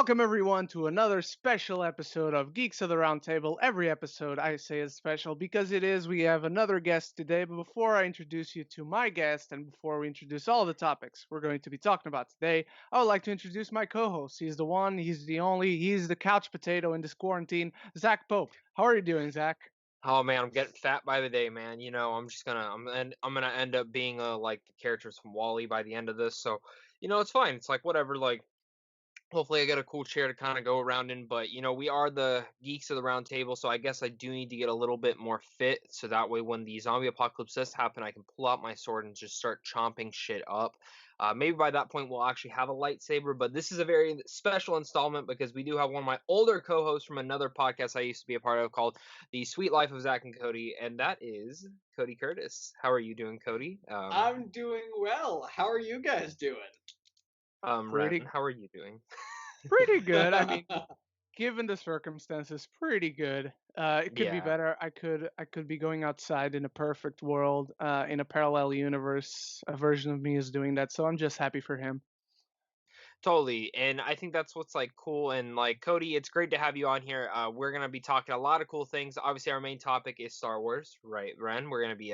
Welcome everyone to another special episode of Geeks of the Roundtable. Every episode I say is special because it is. We have another guest today, but before I introduce you to my guest and before we introduce all the topics we're going to be talking about today, I would like to introduce my co-host. He's the one, he's the only, he's the couch potato in this quarantine, Zach Pope. How are you doing, Zach? Oh man, I'm getting fat by the day, man. I'm gonna end up being like the characters from Wall-E by the end of this. So, it's fine. It's like whatever. Like, hopefully I get a cool chair to kind of go around in. But we are the geeks of the round table, so I guess I do need to get a little bit more fit, so that way when the zombie apocalypse does happen, I can pull out my sword and just start chomping shit up. Maybe by that point we'll actually have a lightsaber, but this is a very special installment because we do have one of my older co-hosts from another podcast I used to be a part of called The Sweet Life of Zach and Cody, and that is Cody Curtis. How are you doing, Cody? I'm doing well. How are you guys doing? Ren, how are you doing? Pretty good. I mean, given the circumstances, pretty good. It could be Yeah. better. I could be going outside in a perfect world, in a parallel universe. A version of me is doing that, so I'm just happy for him. Totally, and I think that's what's like cool. And like Cody, it's great to have you on here. We're gonna be talking a lot of cool things. Obviously, our main topic is Star Wars, right, Ren? We're gonna be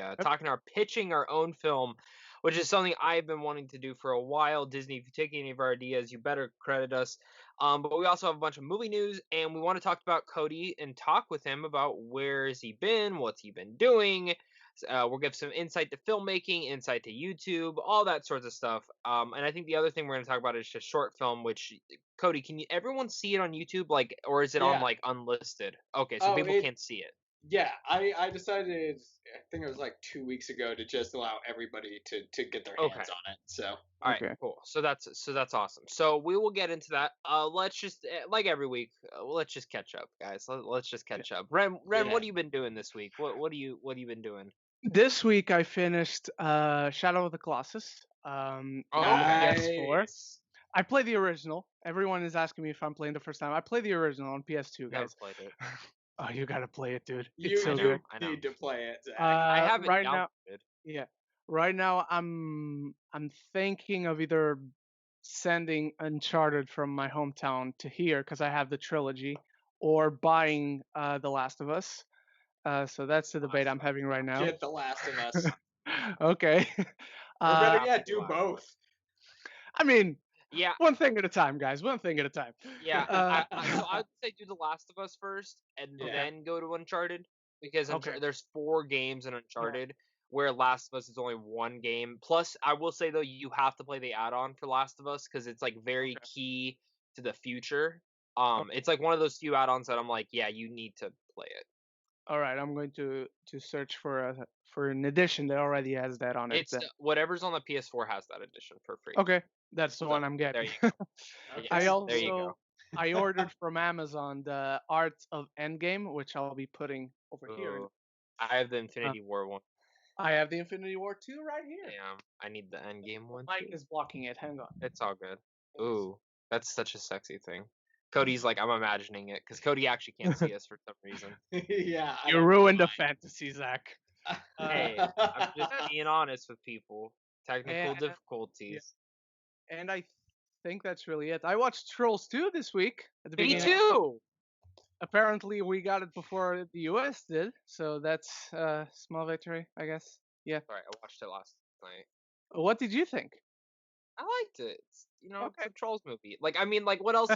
pitching our own film, which is something I've been wanting to do for a while. Disney, if you take any of our ideas, you better credit us. But we also have a bunch of movie news, and we want to talk about Cody and talk with him about where has he been, what's he been doing. We'll give some insight to filmmaking, insight to YouTube, all that sorts of stuff. And I think the other thing we're going to talk about is just short film. Which, Cody, can everyone see it on YouTube, like, or is it on Yeah. like unlisted? Okay, so people can't see it. Yeah, I decided, I think it was like 2 weeks ago, to just allow everybody to get their hands on it. So, All right, Okay. cool. So that's awesome. So we will get into that. Let's just like every week, let's just catch up, guys. Let's just catch up. Ren, Yeah. what have you been doing this week? What have you been doing? This week I finished Shadow of the Colossus on PS4. nice. I played the original. Everyone is asking me if I'm playing the first time. I played the original on PS2, Never guys. played it. Oh, you gotta play it, dude. You It's so do good. I know. need to play it, Zach. I haven't Right now, downloaded. yeah. Right now, I'm thinking of either sending Uncharted from my hometown to here because I have the trilogy, or buying The Last of Us. So that's the debate I'm having right now. Get The Last of Us. Okay. Or better Uh, yet, do both. I mean, Yeah, one thing at a time, guys. One thing at a time. yeah. Uh, So I'd say do The Last of Us first, and Yeah. then go to Uncharted, because Okay. there's 4 games in Uncharted, where Last of Us is only 1 game. Plus, I will say though, you have to play the add-on for Last of Us because it's like very key to the future. It's like one of those few add-ons that I'm like, yeah, you need to play it. All right, I'm going to search for an edition that already has that on it. It's whatever's on the PS4 has that edition for free. Okay, that's the So, one I'm there getting. you Okay. I Yes, also there you go. I ordered from Amazon the Art of Endgame, which I'll be putting over here. Ooh, I have the Infinity War one. I have the Infinity War 2 right here. Damn, I need the Endgame one Mike too. is blocking it. Hang on. It's all good. Ooh, that's such a sexy thing. Cody's like, I'm imagining it because Cody actually can't see us for some reason. Yeah. I You don't know ruined the why. fantasy, Zach. Hey, I'm just being honest with people. Technical And- difficulties. And I think that's really it. I watched Trolls 2 this week at the Me beginning. too. Apparently, we got it before the US did, so that's a small victory, I guess. Yeah. Sorry, I watched it last night. What did you think? I liked it. It's, it's Okay. a Trolls movie. Like, I mean, like, what else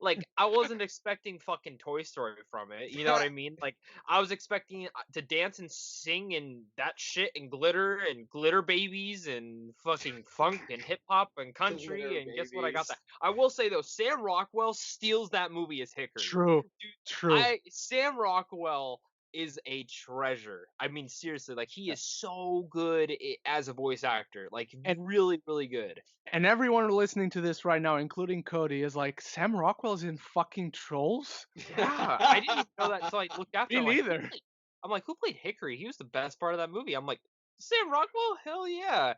like, I wasn't expecting fucking Toy Story from it. You know what I mean? Like, I was expecting to dance and sing and that shit and glitter babies and fucking funk and hip hop and country. Glitter And guess what? I got babies. that. I will say though, Sam Rockwell steals that movie as Hickory. True. Dude, True. Sam Rockwell is a treasure. I mean, seriously, like he is so good as a voice actor. Like, And- really, really good. And everyone listening to this right now, including Cody, is like, Sam Rockwell's in fucking Trolls? Yeah, I didn't even know that until I looked after. Me I'm like, who neither. played- I'm like, who played Hickory? He was the best part of that movie. I'm like, Sam Rockwell? Hell yeah.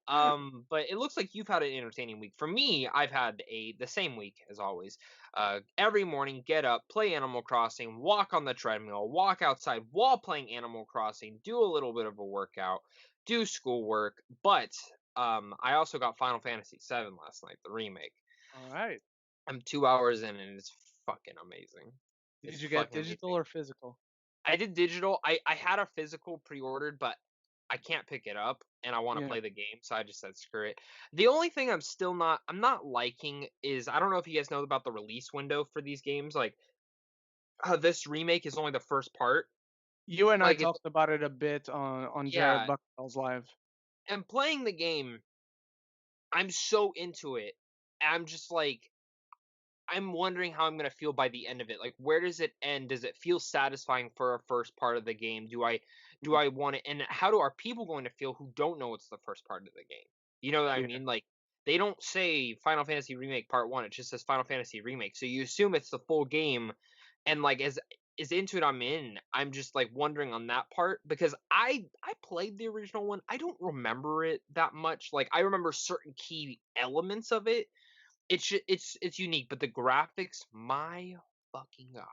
But it looks like you've had an entertaining week. For me, I've had the same week as always. Every morning, get up, play Animal Crossing, walk on the treadmill, walk outside while playing Animal Crossing, do a little bit of a workout, do schoolwork. But I also got Final Fantasy VII last night, the remake. All right. I'm 2 hours in and it's fucking amazing. Did It's you get fucking digital amazing. or physical? I did digital. I had a physical pre-ordered, but I can't pick it up and I want to Yeah. play the game, so I just said screw it. The only thing I'm not liking is I don't know if you guys know about the release window for these games. Like this remake is only the first part. You and I Like it's talked about it a bit on Jared yeah, Bucknell's live. and playing the game, I'm so into it. I'm just like I'm wondering how I'm gonna feel by the end of it. Like, where does it end? Does it feel satisfying for a first part of the game? Do I want it? And how are people going to feel who don't know it's the first part of the game? You know what I Yeah. mean? Like, they don't say Final Fantasy Remake Part One. It just says Final Fantasy Remake. So you assume it's the full game. And like, as into it I'm in, I'm just like wondering on that part because I played the original one. I don't remember it that much. Like, I remember certain key elements of it. It's unique, but the graphics, my fucking god,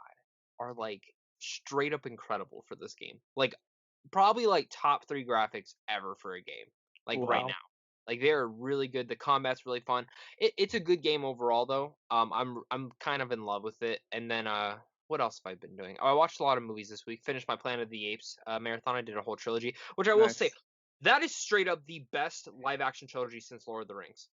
are like straight up incredible for this game. Like probably like top 3 graphics ever for a game. Like right Wow. now. Like they're really good. The combat's really fun. It's a good game overall though. I'm kind of in love with it. And then what else have I been doing? Oh, I watched a lot of movies this week. Finished my Planet of the Apes marathon. I did a whole trilogy, which I will say Nice. that is straight up the best live action trilogy since Lord of the Rings.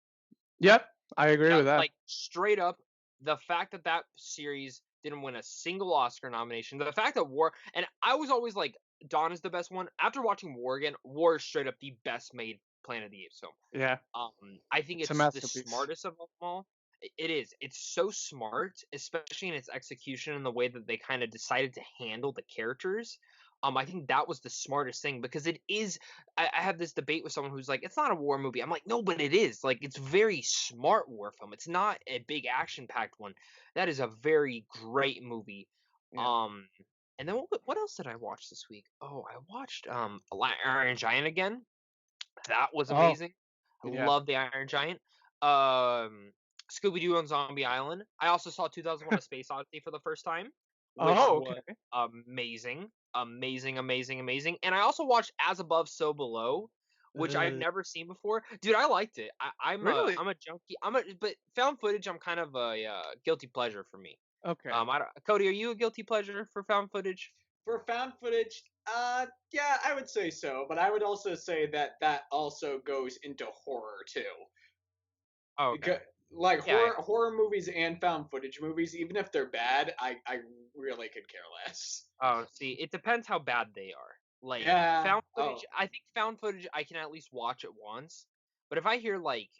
Yep, I agree with that. Like straight up, the fact that that series didn't win a single Oscar nomination, the fact that War, and I was always like, Dawn is the best one. After watching War again, War is straight up the best made Planet of the Apes film. Yeah, I think it's a it's the masterpiece. smartest of them all. It is. It's so smart, especially in its execution and the way that they kind of decided to handle the characters. I think that was the smartest thing because it is. I have this debate with someone who's like, "It's not a war movie." I'm like, "No, but it is. Like, it's very smart war film. It's not a big action-packed one. That is a very great movie." Yeah. Um, and then what else did I watch this week? Oh, I watched Iron Giant again. That was Oh, amazing. I yeah. love the Iron Giant. Scooby Doo on Zombie Island. I also saw 2001: A Space Odyssey for the first time, which Oh, was okay. amazing, amazing, amazing, amazing. And I also watched As Above, So Below, which I've never seen before. Dude, I liked it. Really? I'm a junkie. But found footage. I'm kind of a guilty pleasure for me. Okay. Cody, are you a guilty pleasure for found footage? For found footage, yeah, I would say so, but I would also say that that also goes into horror too. Oh, Because okay. like Yeah. horror movies and found footage movies, even if they're bad, I really could care less. Oh, see, it depends how bad they are. Like Yeah. found Oh. footage, I think found footage I can at least watch it once. But if I hear like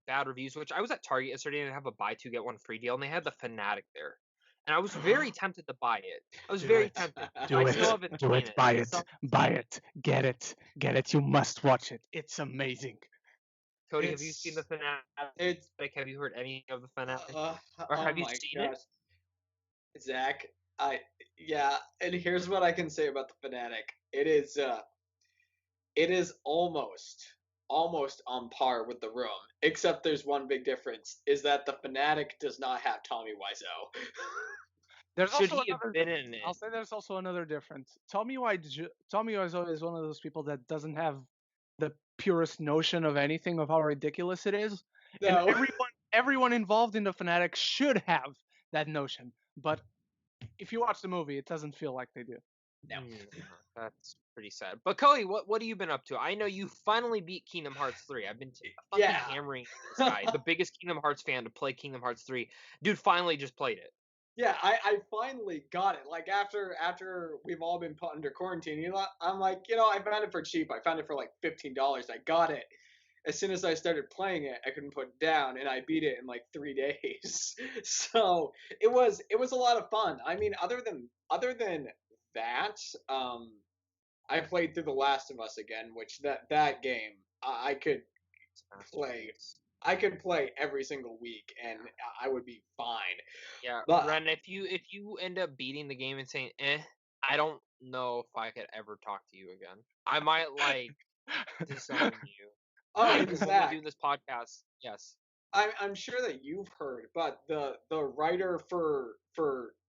bad reviews, which I was at Target yesterday and they have a buy two get one free deal, and they had the Fanatic there, and I was very tempted to buy it. I was Do very it. tempted. Do I it. still haven't Do seen it. it. Buy I it. still, Buy it. Get it. Get it. You must watch it. It's amazing. Cody, have you seen the It's Fanatic? it's Have you heard any of the Fanatic, uh, or oh have you my seen it? gosh, Zach. I Yeah, and here's what I can say about the Fanatic. It is almost on par with The Room, except there's one big difference: is that the Fanatic does not have Tommy Wiseau. There's Should also he have another. been in I'll it? say there's also another difference. Tommy Wiseau is one of those people that doesn't have the purest notion of anything of how ridiculous it is, and No. everyone involved in the Fanatic should have that notion. But if you watch the movie, it doesn't feel like they do. No. That's pretty sad. But Cody, what have you been up to? I know you finally beat Kingdom Hearts 3. I've been fucking Yeah. hammering this guy, the biggest Kingdom Hearts fan to play Kingdom Hearts 3. Dude finally just played it. Yeah, I finally got it. Like after we've all been put under quarantine, I'm like, I found it for cheap. I found it for like $15. I got it. As soon as I started playing it, I couldn't put it down, and I beat it in like 3 days. So it was a lot of fun. I mean, other than that, I played through The Last of Us again, which that game I could play. I could play every single week, and I would be fine. Yeah, But Ren, if you end up beating the game and saying, I don't know if I could ever talk to you again. I might like disown you. oh, Because when we Zach, do this podcast, yes. I'm sure that you've heard, but the writer for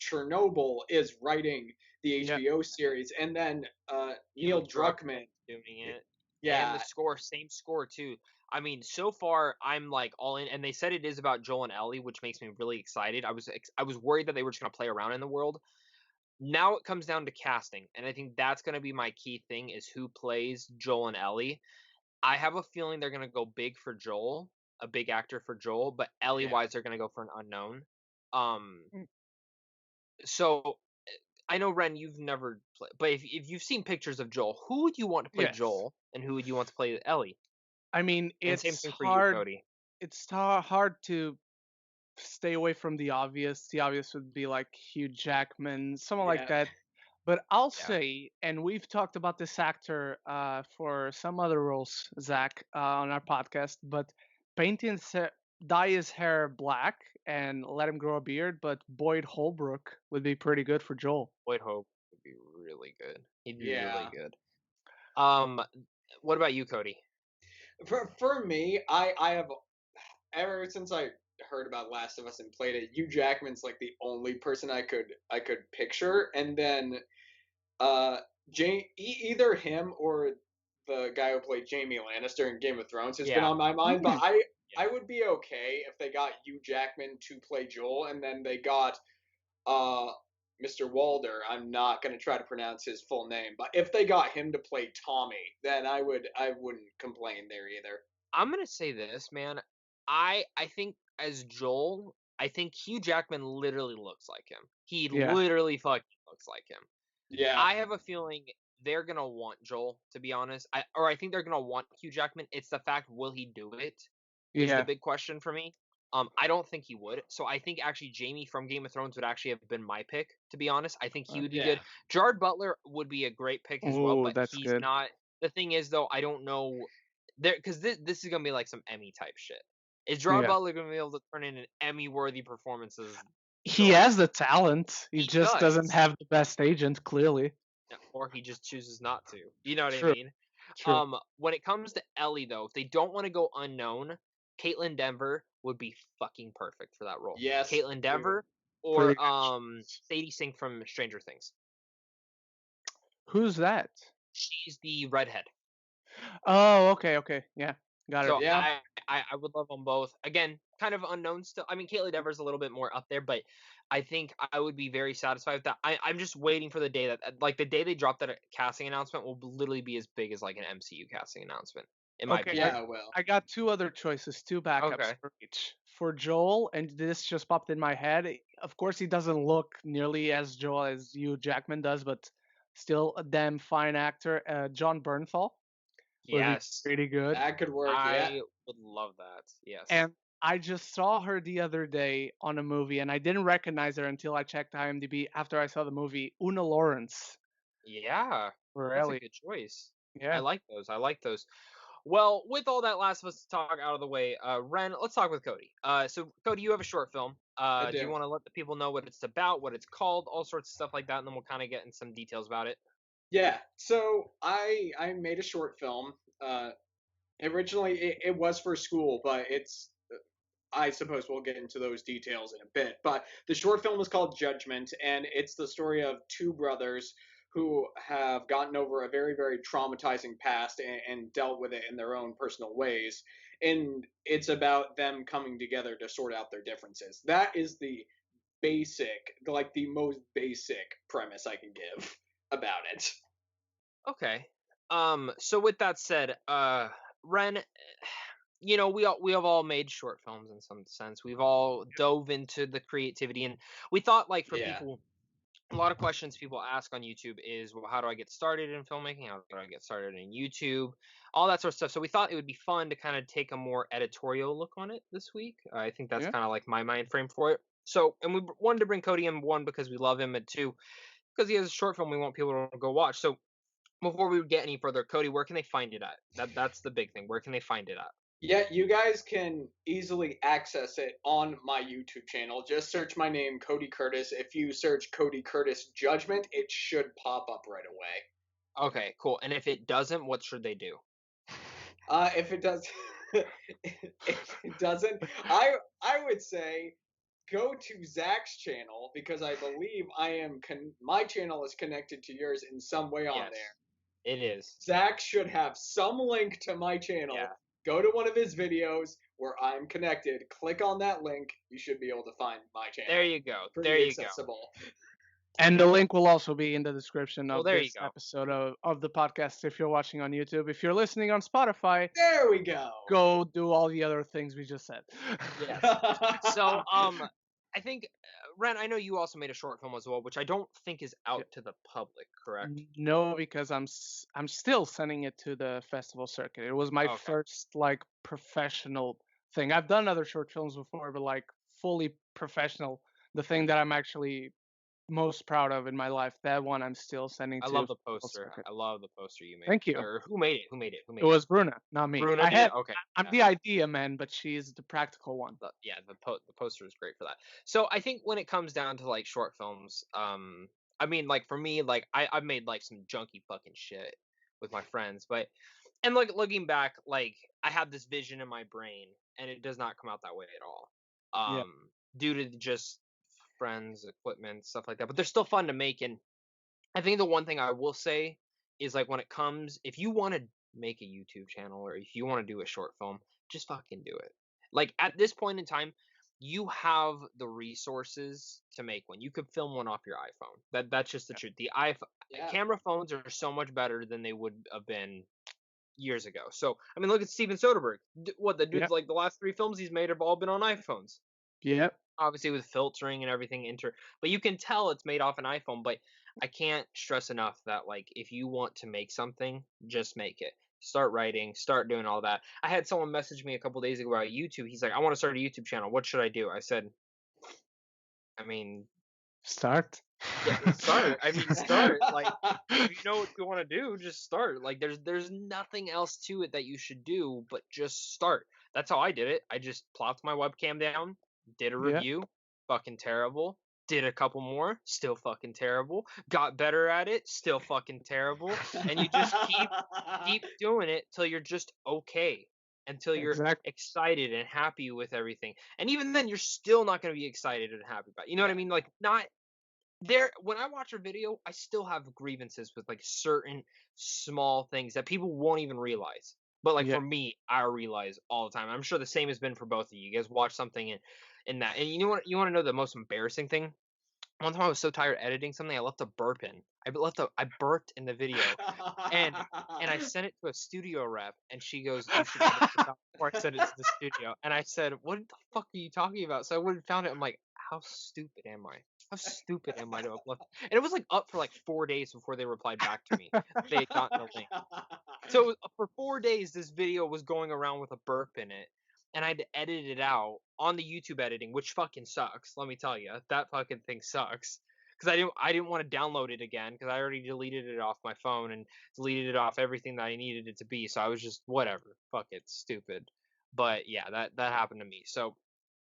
Chernobyl is writing the Yeah. HBO series, and then Neil Neil Druckmann Druckmann, doing it. And yeah, the score, same score too. I mean, so far I'm like all in, and they said it is about Joel and Ellie, which makes me really excited. I was worried that they were just gonna play around in the world. Now it comes down to casting, and I think that's gonna be my key thing is who plays Joel and Ellie. I have a feeling they're gonna go big for Joel, a big actor for Joel, but Ellie Yeah. wise they're gonna go for an unknown. Um, Mm. so I know Ren, you've never played, but if you've seen pictures of Joel, who would you want to play Yes. Joel, and who would you want to play Ellie? I mean, And same it's thing for you, hard. Cody. It's hard to stay away from the obvious. The obvious would be like Hugh Jackman, someone like Yeah. that. But I'll Yeah. say, and we've talked about this actor for some other roles, Zach, on our podcast, but painting dye his hair black and let him grow a beard, but Boyd Holbrook would be pretty good for Joel. Boyd Hope would be really good. He'd be Yeah. really good. What about you, Cody? For me, I have ever since I heard about Last of Us and played it, Hugh Jackman's like the only person I could picture, and then either him or the guy who played Jamie Lannister in Game of Thrones has been Yeah. on my mind. But Mm. I would be okay if they got Hugh Jackman to play Joel, and then they got Mr. Walder. I'm not gonna try to pronounce his full name, but if they got him to play Tommy, then I wouldn't complain there either. I'm gonna say this, man. I think as Joel, I think Hugh Jackman literally looks like him. He Yeah. literally fucking looks like him. Yeah. I have a feeling they're gonna want Joel, to be honest. I think they're gonna want Hugh Jackman. It's the fact, will he do it? Is Yeah. the big question for me. I don't think he would. So I think actually Jamie from Game of Thrones would actually have been my pick, to be honest. I think he would be Yeah. good. Gerard Butler would be a great pick as well, Ooh, but that's he's good. not. The thing is, though, I don't know there because this is gonna be like some Emmy type shit. Is Gerard Yeah. Butler gonna be able to turn in an Emmy-worthy performance as He Joel? has the talent. He He just doesn't does. have the best agent, clearly. Or he just chooses not to. You know what I True. mean? True. When it comes to Ellie, though, if they don't want to go unknown, Caitlin Denver would be fucking perfect for that role. Yes. Caitlin Denver Pretty or good. Sadie Sink from Stranger Things. Who's that? She's the redhead. Oh, okay, okay. Yeah. Got it. So Yeah. I would love them both. Again, kind of unknown still. I mean, Caitlin Denver's a little bit more up there, but I think I would be very satisfied with that. I'm just waiting for the day that, like, the day they drop that casting announcement will literally be as big as like an MCU casting announcement, in my Okay, opinion. Yeah, well. I got two other choices, two backups Okay. for each. For Joel, and this just popped in my head. Of course, he doesn't look nearly as Joel as Hugh Jackman does, but still a damn fine actor. John Bernthal would be Yes. pretty good. That could work, yeah. I would love that. Yes. And I just saw her the other day on a movie, and I didn't recognize her until I checked IMDb after I saw the movie. Una Lawrence Yeah. for That's Ellie. a good choice. Yeah. I like those. I like those. Well, with all that Last of Us talk out of the way, Ren, let's talk with Cody. So Cody, you have a short film. I Do you do. want to let the people know what it's about, what it's called, all sorts of stuff like that, and then we'll kind of get in some details about it. Yeah. So I made a short film. Originally it was for school, but it's I suppose we'll get into those details in a bit. But the short film is called Judgment, and it's the story of two brothers who have gotten over a very, very traumatizing past and dealt with it in their own personal ways. And it's about them coming together to sort out their differences. That is the basic, like the most basic premise I can give about it. Okay. So with that said, Ren, you know, we have all made short films in some sense. We've all dove into the creativity, and we thought, like, for Yeah. people, a lot of questions people ask on YouTube is, well, how do I get started in filmmaking? How do I get started in YouTube? All that sort of stuff. So we thought it would be fun to kind of take a more editorial look on it this week. I think that's Yeah. kind of like my mind frame for it. So, and we wanted to bring Cody in, one, because we love him, and two, because he has a short film we want people to go watch. So before we get any further, Cody, where can they find it at? That's the big thing. Where can they find it at? Yeah, you guys can easily access it on my YouTube channel. Just search my name, Cody Curtis. If you search Cody Curtis Judgment, it should pop up right away. Okay, cool. And if it doesn't, what should they do? If it does, if it doesn't, I would say go to Zach's channel because I believe my channel is connected to yours in some way on Yes, there. it is. Zach should have some link to my channel Yeah. go to one of his videos where I'm connected, click on that link, you should be able to find my channel. There you go. Pretty There you go. accessible. And the link will also be in the description Well, of there you this go. episode of the podcast if you're watching on YouTube. If you're listening on Spotify, There we go. go do all the other things we just said. Yes. So, I think, Ren, I know you also made a short film as well, which I don't think is out to the public, correct? No, because I'm still sending it to the festival circuit. It was my Okay. first like professional thing. I've done other short films before, but like fully professional, the thing that I'm actually most proud of in my life. That one I'm still sending I to love the festival poster. circuit. I love the poster you made. Thank you. Or who made it? Who made it? Who made It it? was Bruna, not me. Bruna I did had, it? Okay. I'm yeah. the idea man, but she's the practical one. Yeah, the poster is great for that. So I think when it comes down to like short films, I mean, like for me, like I've made like some junky fucking shit with my friends, but and like looking back, like I have this vision in my brain, and it does not come out that way at all. Yeah. Due to just friends, equipment, stuff like that. But they're still fun to make, and I think the one thing I will say is like when it comes, if you want to make a YouTube channel or if you want to do a short film, just fucking do it. Like at this point in time, you have the resources to make one. You could film one off your iPhone. That's just the truth. The iPhone camera phones are so much better than they would have been years ago. So I mean, look at Steven Soderbergh. What the dude's like the last 3 films he's made have all been on iPhones. Yep. Obviously with filtering and everything but you can tell it's made off an iPhone. But I can't stress enough that like if you want to make something, just make it. Start writing, start doing all that. I had someone message me a couple days ago about YouTube. He's like, I want to start a YouTube channel. What should I do? I said, I mean, start. Yeah, start. I mean, start. Like, if you know what you want to do, just start. Like, there's nothing else to it that you should do, but just start. That's how I did it. I just plopped my webcam down, did a review, fucking terrible. Did a couple more, still fucking terrible. Got better at it, still fucking terrible. And you just keep doing it till you're just okay. Until you're excited and happy with everything. And even then, you're still not going to be excited and happy about it. You know what I mean? Like, not there. When I watch a video, I still have grievances with like certain small things that people won't even realize. But like for me, I realize all the time. I'm sure the same has been for both of you. You guys watch something and that. And you know what? You want to know the most embarrassing thing? One time I was so tired editing something, I left a burp in. I burped in the video, and I sent it to a studio rep, and she goes, "You should edit this out before I send it to the studio." And I said, "What the fuck are you talking about?" So I went and found it. I'm like, "How stupid am I? How stupid am I to have left?" And it was like up for like 4 days before they replied back to me. They had gotten the link. So for 4 days, this video was going around with a burp in it. And I had to edit it out on the YouTube editing, which fucking sucks. Let me tell you, that fucking thing sucks. Because I didn't want to download it again because I already deleted it off my phone and deleted it off everything that I needed it to be. So I was just whatever, fuck it, stupid. But yeah, that happened to me. So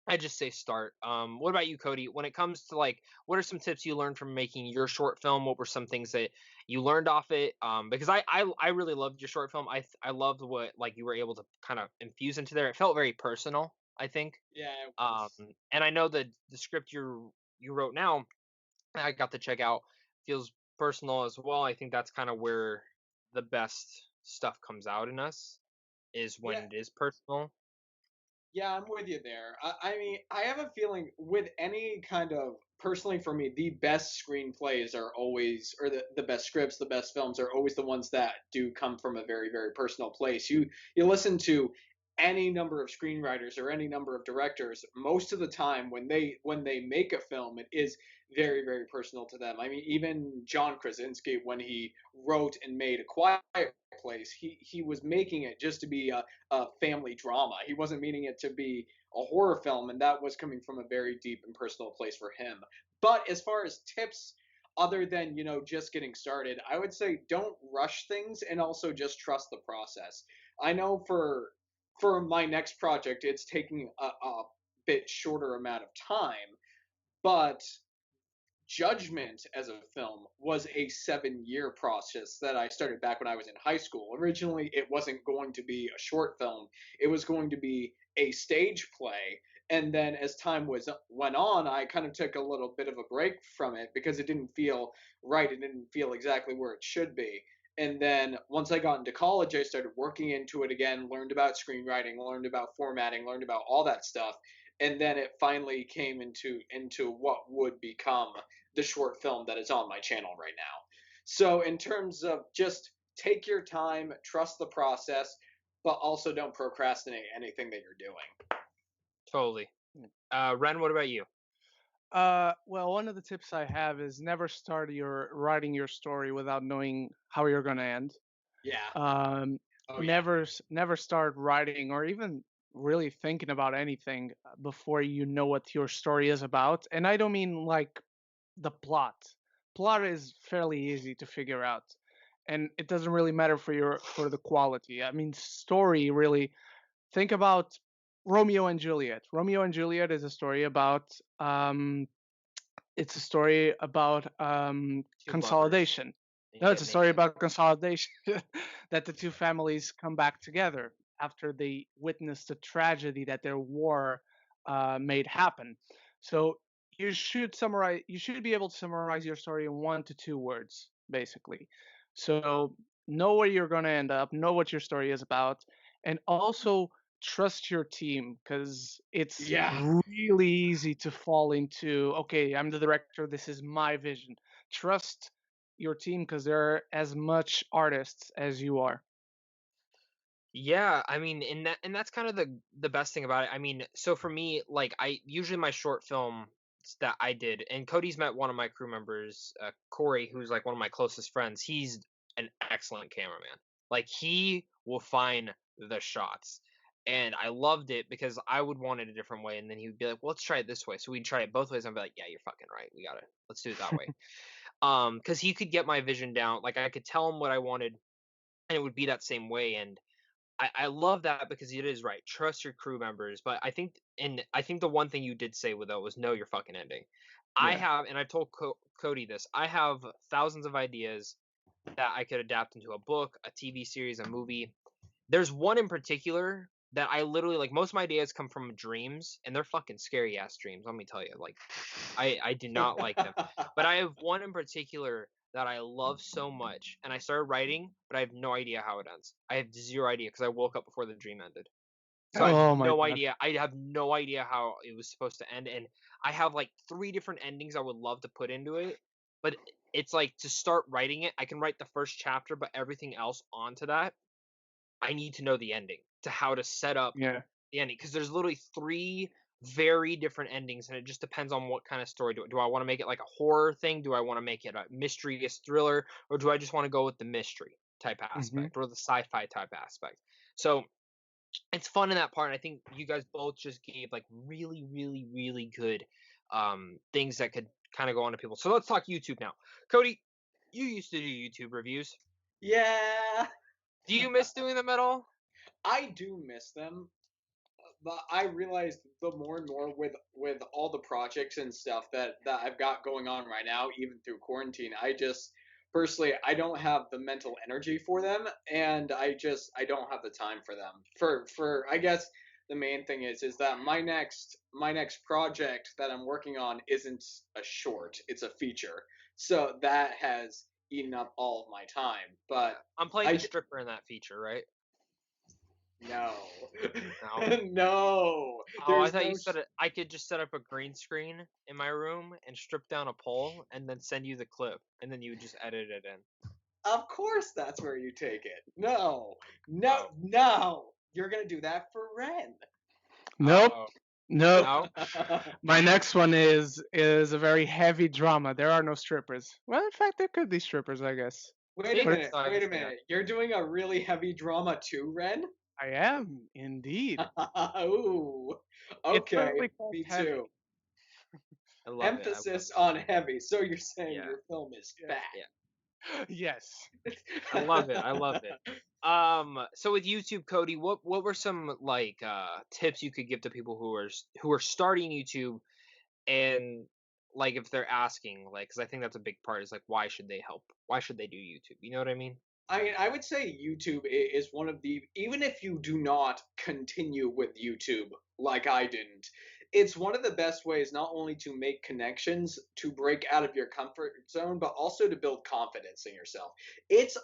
I just say start. What about you, Cody? When it comes to like, what are some tips you learned from making your short film? What were some things that you learned off it? Because I really loved your short film. I loved what like you were able to kind of infuse into there. It felt very personal, I think. Yeah. And I know the script you wrote now, I got to check out, feels personal as well. I think that's kind of where the best stuff comes out in us, is when it is personal. Yeah, I'm with you there. I mean, I have a feeling with any kind of, personally for me, the best screenplays are always, or the best scripts, the best films are always the ones that do come from a very, very personal place. You listen to any number of screenwriters or any number of directors, most of the time when they make a film, it is very, very personal to them. I mean, even John Krasinski, when he wrote and made A Quiet Place, he was making it just to be a family drama. He wasn't meaning it to be a horror film, and that was coming from a very deep and personal place for him. But as far as tips, other than just getting started, I would say don't rush things, and also just trust the process. I know for my next project, it's taking a bit shorter amount of time, but Judgment as a film was a 7-year process that I started back when I was in high school. Originally, it wasn't going to be a short film, it was going to be a stage play. And then as time went on, I kind of took a little bit of a break from it because it didn't feel right. It didn't feel exactly where it should be. And then once I got into college, I started working into it again, learned about screenwriting, learned about formatting, learned about all that stuff. And then it finally came into what would become the short film that is on my channel right now. So in terms of just take your time, trust the process, but also don't procrastinate anything that you're doing. Totally. Ren, what about you? Well, one of the tips I have is never start your writing your story without knowing how you're gonna end. Yeah. Um, Oh yeah. never start writing or even really thinking about anything before you know what your story is about. And I don't mean like the plot. Plot is fairly easy to figure out, and it doesn't really matter for the quality. I mean, story really. Think about Romeo and Juliet. Romeo and Juliet is a story about it's a story about Two lovers. consolidation. And No, you it's get a story naked. about consolidation that the two families come back together after they witnessed the tragedy that their war made happen. So you should be able to summarize your story in 1 to 2 words, basically. So know where you're going to end up, know what your story is about, and also trust your team because it's Yeah. really easy to fall into, okay, I'm the director, this is my vision. Trust your team because they're as much artists as you are. Yeah, I mean, and that's kind of the best thing about it. I mean, so for me, like I usually my short film that I did, and Cody's met one of my crew members, Corey, who's like one of my closest friends. He's an excellent cameraman. Like he will find the shots. And I loved it because I would want it a different way, and then he would be like, "Well, let's try it this way." So we'd try it both ways. And I'd be like, "Yeah, you're fucking right. We got it. Let's do it that way." Because he could get my vision down. Like I could tell him what I wanted, and it would be that same way. And I love that because it is right. Trust your crew members. But I think the one thing you did say with that was know your fucking ending. I Yeah. have, and I told Cody this, I have thousands of ideas that I could adapt into a book, a TV series, a movie. There's one in particular that I literally like. Most of my ideas come from dreams, and they're fucking scary ass dreams. Let me tell you, like I do not like them. But I have one in particular that I love so much, and I started writing, but I have no idea how it ends. I have zero idea because I woke up before the dream ended. So I have Oh my no god. idea. I have no idea how it was supposed to end, and I have like 3 different endings I would love to put into it. But it's like to start writing it, I can write the first chapter, but everything else onto that, I need to know the ending to how to set up Yeah. the ending because there's literally 3 very different endings, and it just depends on what kind of story do I want to make it like a horror thing? Do I want to make it a mysterious thriller, or do I just want to go with the mystery type Hmm. aspect or the sci-fi type aspect? So it's fun in that part. And I think you guys both just gave like really, really, really good things that could kind of go on to people. So let's talk YouTube now. Cody, you used to do YouTube reviews. Yeah. Do you miss doing them at all? I do miss them, but I realized the more and more with all the projects and stuff that I've got going on right now, even through quarantine, I just personally I don't have the mental energy for them, and I don't have the time for them. For I guess the main thing is that my next project that I'm working on isn't a short, it's a feature. So that has eaten up all of my time. But I'm playing I the d- stripper in that feature, right? no. No. No. Oh, I There's thought no you said it. I could just set up a green screen in my room and strip down a pole and then send you the clip, and then you would just edit it in. Of course that's where you take it. No. No, Oh, no. You're going to do that for Ren. Nope. oh, Nope. no. My next one is a very heavy drama. There are no strippers. Well, in fact, there could be strippers, I guess. Wait a See, But it's minute. so I Wait guess a yeah, minute. You're doing a really heavy drama too, Ren? I am indeed. Ooh. It's Okay, literally called me heavy. too. I love it. I love Emphasis it. on heavy. So you're saying Yeah, your film is Yeah. fat. yeah. Yes. I love it. I love it. So with YouTube, Cody, what were some like tips you could give to people who are starting YouTube and like if they're asking like because I think that's a big part is like why should they help? Why should they do YouTube? You know what I mean? I mean, I would say YouTube is one of the, even if you do not continue with YouTube like I didn't, it's one of the best ways not only to make connections, to break out of your comfort zone, but also to build confidence in yourself. It's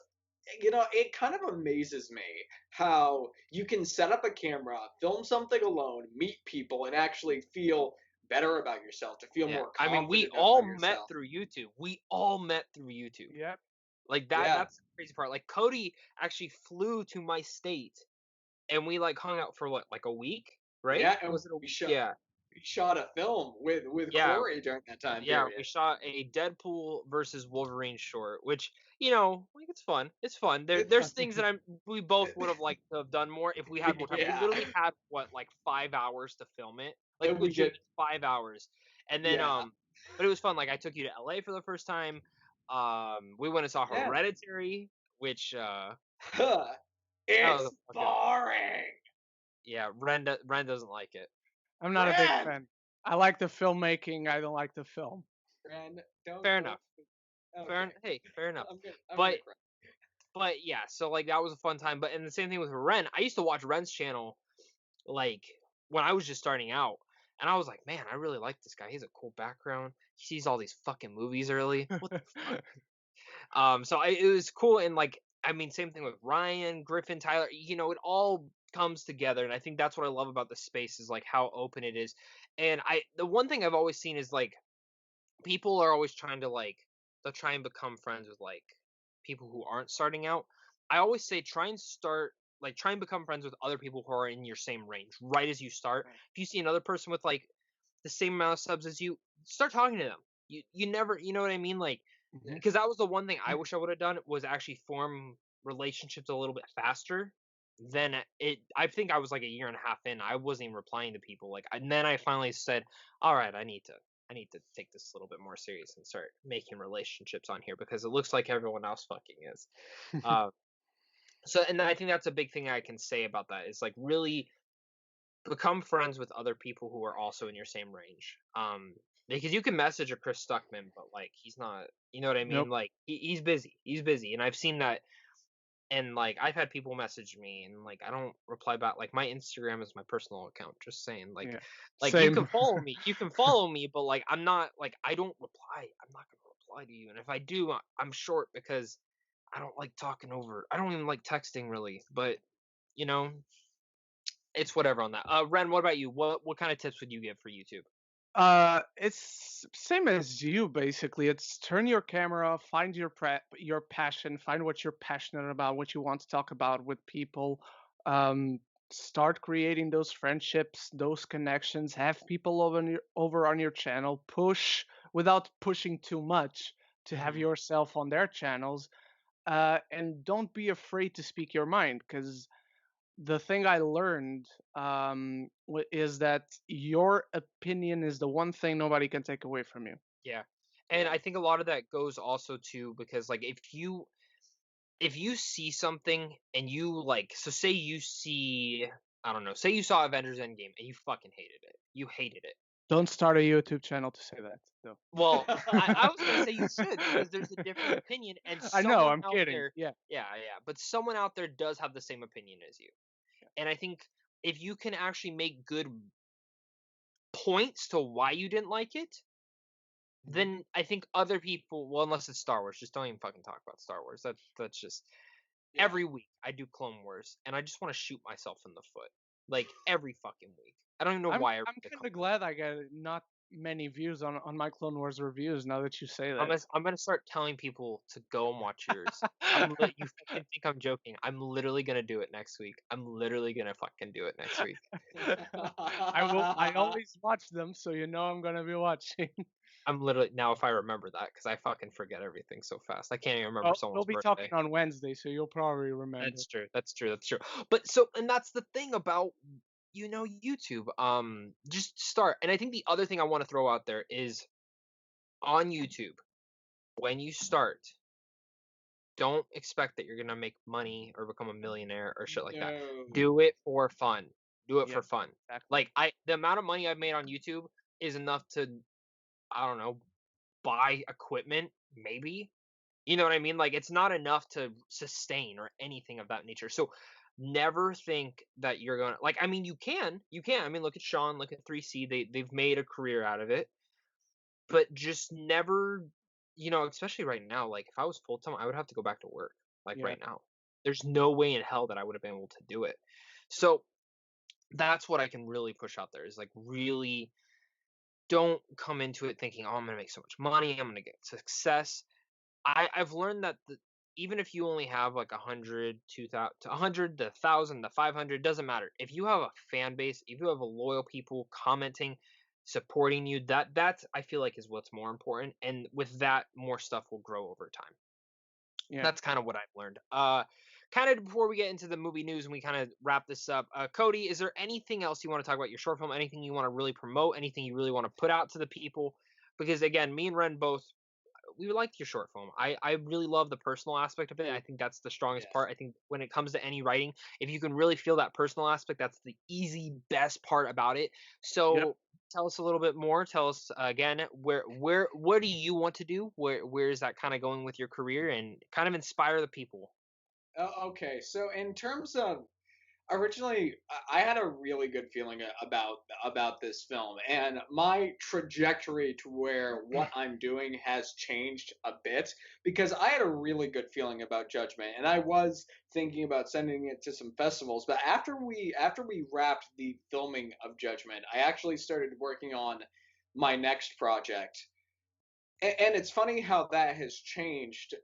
it kind of amazes me how you can set up a camera, film something alone, meet people, and actually feel better about yourself, to feel Yeah. more I mean, we confident all about met yourself. through YouTube. We all met through YouTube. Yep. Like Yeah. that's the crazy part. Like Cody actually flew to my state and we like hung out for what, like a week, right? Yeah, and Was it a we week? shot Yeah. we shot a film with Yeah. Corey during that time Yeah, we period. shot a Deadpool versus Wolverine short, which like it's fun. It's fun. It's There's fun. things that we both would have liked to have done more if we had more time. We Yeah. literally had what, like 5 hours to film it, like And we legit get 5 hours, and then yeah. but it was fun. Like I took you to LA for the first time. We went and saw Yeah. Hereditary, which Huh. that was It's a fucking boring. yeah. Ren doesn't like it. I'm not a big Ren! fan. I like the filmmaking. I don't like the film. Ren, don't Fair go. enough. Okay. Fair enough. I'm But gonna cry. But yeah, so like that was a fun time. But and the same thing with Ren. I used to watch Ren's channel like when I was just starting out, and I was like, man, I really like this guy. He has a cool background. He sees all these fucking movies early. What the fuck? It was cool, and like I mean, same thing with Ryan, Griffin, Tyler. It all comes together, and I think that's what I love about the space is like how open it is. And the one thing I've always seen is like people are always trying to like they'll try and become friends with like people who aren't starting out. I always say try and become friends with other people who are in your same range right as you start. If you see another person with like the same amount of subs as you, start talking to them. You never, you know what I mean? Like Mhm. because that was the one thing I wish I would have done was actually form relationships a little bit faster. Then I think I was like a year and a half in. I wasn't even replying to people. And then I finally said, "All right, I need to take this a little bit more serious and start making relationships on here because it looks like everyone else fucking is." Uh, and I think that's a big thing I can say about that is like really become friends with other people who are also in your same range. Because you can message a Chris Stuckman, but like he's not, you know what I mean? Nope. Like he's busy. He's busy, and I've seen that. And like I've had people message me, and like I don't reply back. Like my Instagram is my personal account. Just saying, Yeah. like you Same. can follow me. You can follow me, but like I'm not like I don't reply. I'm not gonna reply to you. And if I do, I'm short because I don't like talking over. I don't even like texting really. But you know, it's whatever on that. Ren, what about you? What kind of tips would you give for YouTube? It's same as you basically. It's turn your camera, find your passion, find what you're passionate about, what you want to talk about with people. Um, Start creating those friendships, those connections. Have people over on your channel. Push without pushing too much to have yourself on their channels. And don't be afraid to speak your mind, because the thing I learned is that your opinion is the one thing nobody can take away from you. Yeah. And Yeah. I think a lot of that goes also too because like if you see something and you like so say you see I don't know, say you saw Avengers Endgame and you fucking hated it. You hated it. Don't start a YouTube channel to say that, though. Well, I was gonna say you should because there's a different opinion and I know, someone I'm out kidding. there Yeah. yeah, but someone out there does have the same opinion as you. And I think if you can actually make good points to why you didn't like it, then I think other people well unless it's Star Wars, just don't even fucking talk about Star Wars. That's just Yeah. every week I do Clone Wars and I just want to shoot myself in the foot. Like every fucking week. I don't even know why I I'm read the kind of comments. glad I got not many views on my Clone Wars reviews now that you say that. I'm gonna start telling people to go and watch yours. You fucking think I'm joking. I'm literally gonna do it next week. I'm literally gonna fucking do it next week. I always watch them, so you know I'm gonna be watching. I'm literally now if I remember that because I fucking forget everything so fast. I can't even remember Well, someone's we'll be birthday. talking on Wednesday, so you'll probably remember. That's true. That's true. That's true. But so and that's the thing about YouTube. Just start. And I think the other thing I want to throw out there is on YouTube when you start, don't expect that you're gonna make money or become a millionaire or shit like that. No. Do it for fun. Do it Yeah, for fun. exactly. Like the amount of money I've made on YouTube is enough to I don't know buy equipment maybe. You know what I mean? Like it's not enough to sustain or anything of that nature. So never think that you're gonna like. I mean, you can. I mean, look at Sean, look at 3C. They've made a career out of it, but just never. Especially right now. Like if I was full time, I would have to go back to work. like Yeah. right now. There's no way in hell that I would have been able to do it. So that's what I can really push out there is like really don't come into it thinking, oh, I'm gonna make so much money, I'm gonna get success. I've learned that even if you only have like 100, 2,000, to 100, to 1,000, to 500, doesn't matter. If you have a fan base, if you have a loyal people commenting, supporting you, that's I feel like is what's more important. And with that, more stuff will grow over time. Yeah. That's kind of what I've learned. Kind of before we get into the movie news and we kind of wrap this up, Cody, is there anything else you want to talk about your short film? Anything you want to really promote? Anything you really want to put out to the people? Because again, me and Ren both we liked your short film. I really love the personal aspect of it. I think that's the strongest Yes. part. I think when it comes to any writing, if you can really feel that personal aspect, that's the easy best part about it. So tell us a little bit more. Tell us again what do you want to do? Where is that kind of going with your career and kind of inspire the people? Okay, so in terms of originally, I had a really good feeling about this film, and my trajectory to where what I'm doing has changed a bit because I had a really good feeling about Judgment, and I was thinking about sending it to some festivals. But after we wrapped the filming of Judgment, I actually started working on my next project, and it's funny how that has changed.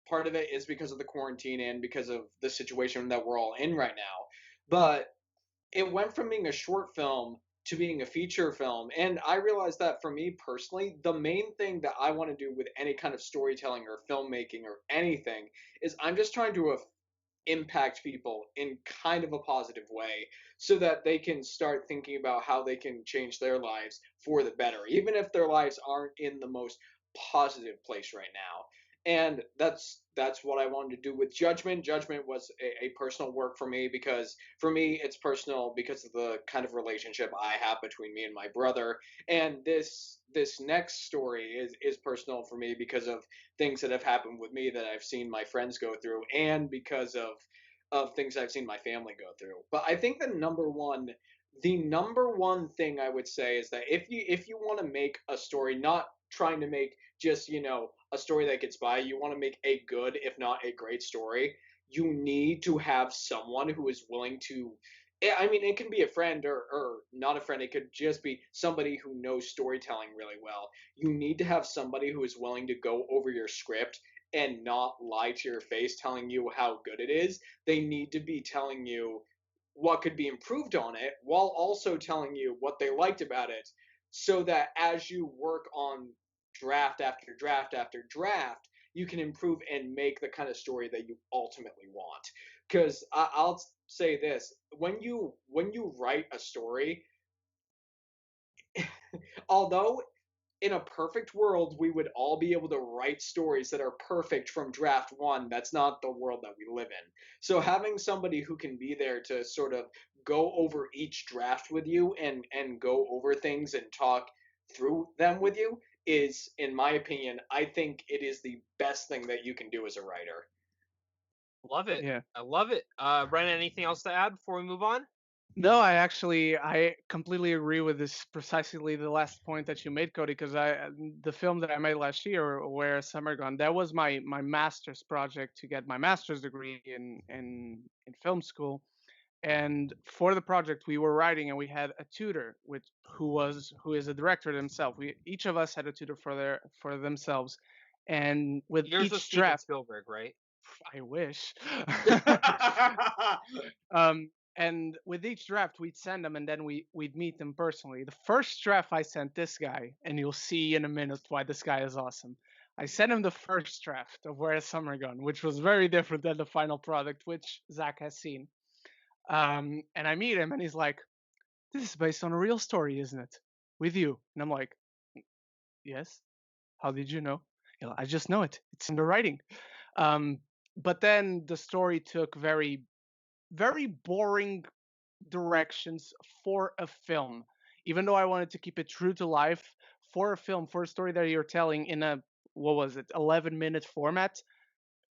Part of it is because of the quarantine and because of the situation that we're all in right now. But it went from being a short film to being a feature film. And I realized that for me personally, the main thing that I want to do with any kind of storytelling or filmmaking or anything is I'm just trying to impact people in kind of a positive way so that they can start thinking about how they can change their lives for the better, even if their lives aren't in the most positive place right now. And that's what I wanted to do with Judgment. Judgment was a personal work for me because for me it's personal because of the kind of relationship I have between me and my brother. And this next story is personal for me because of things that have happened with me that I've seen my friends go through, and because of things I've seen my family go through. But I think the number one thing I would say is that if you want to make a story, not trying to make just a story that gets by, you want to make a good, if not a great story, you need to have someone who is willing to. I mean, it can be a friend or not a friend. It could just be somebody who knows storytelling really well. You need to have somebody who is willing to go over your script and not lie to your face telling you how good it is. They need to be telling you what could be improved on it while also telling you what they liked about it so that as you work on draft after draft after draft, you can improve and make the kind of story that you ultimately want. Because I'll say this: when you write a story, although in a perfect world we would all be able to write stories that are perfect from draft one, that's not the world that we live in. So having somebody who can be there to sort of go over each draft with you and go over things and talk through them with you is, in my opinion, I think it is the best thing that you can do as a writer. Love it. Yeah. I love it. Ren, anything else to add before we move on? No, I completely agree with this precisely the last point that you made, Cody, because the film that I made last year, Where Summer Gone, that was my master's project to get my master's degree in film school. And for the project we were writing, and we had a tutor who is a director himself. We each of us had a tutor for themselves, and with Yours was each Steven draft, Spielberg, right? I wish. And with each draft, we'd send them, and then we'd meet them personally. The first draft I sent this guy, and you'll see in a minute why this guy is awesome. I sent him the first draft of Where Is Summer Gone, which was very different than the final product, which Zach has seen. And I meet him, and he's like, "This is based on a real story, isn't it? With you?" And I'm like, "Yes. How did you know?" I just know it. It's in the writing. Um, but then the story took very, very boring directions for a film. Even though I wanted to keep it true to life for a film, for a story that you're telling in a, what was it, 11-minute format,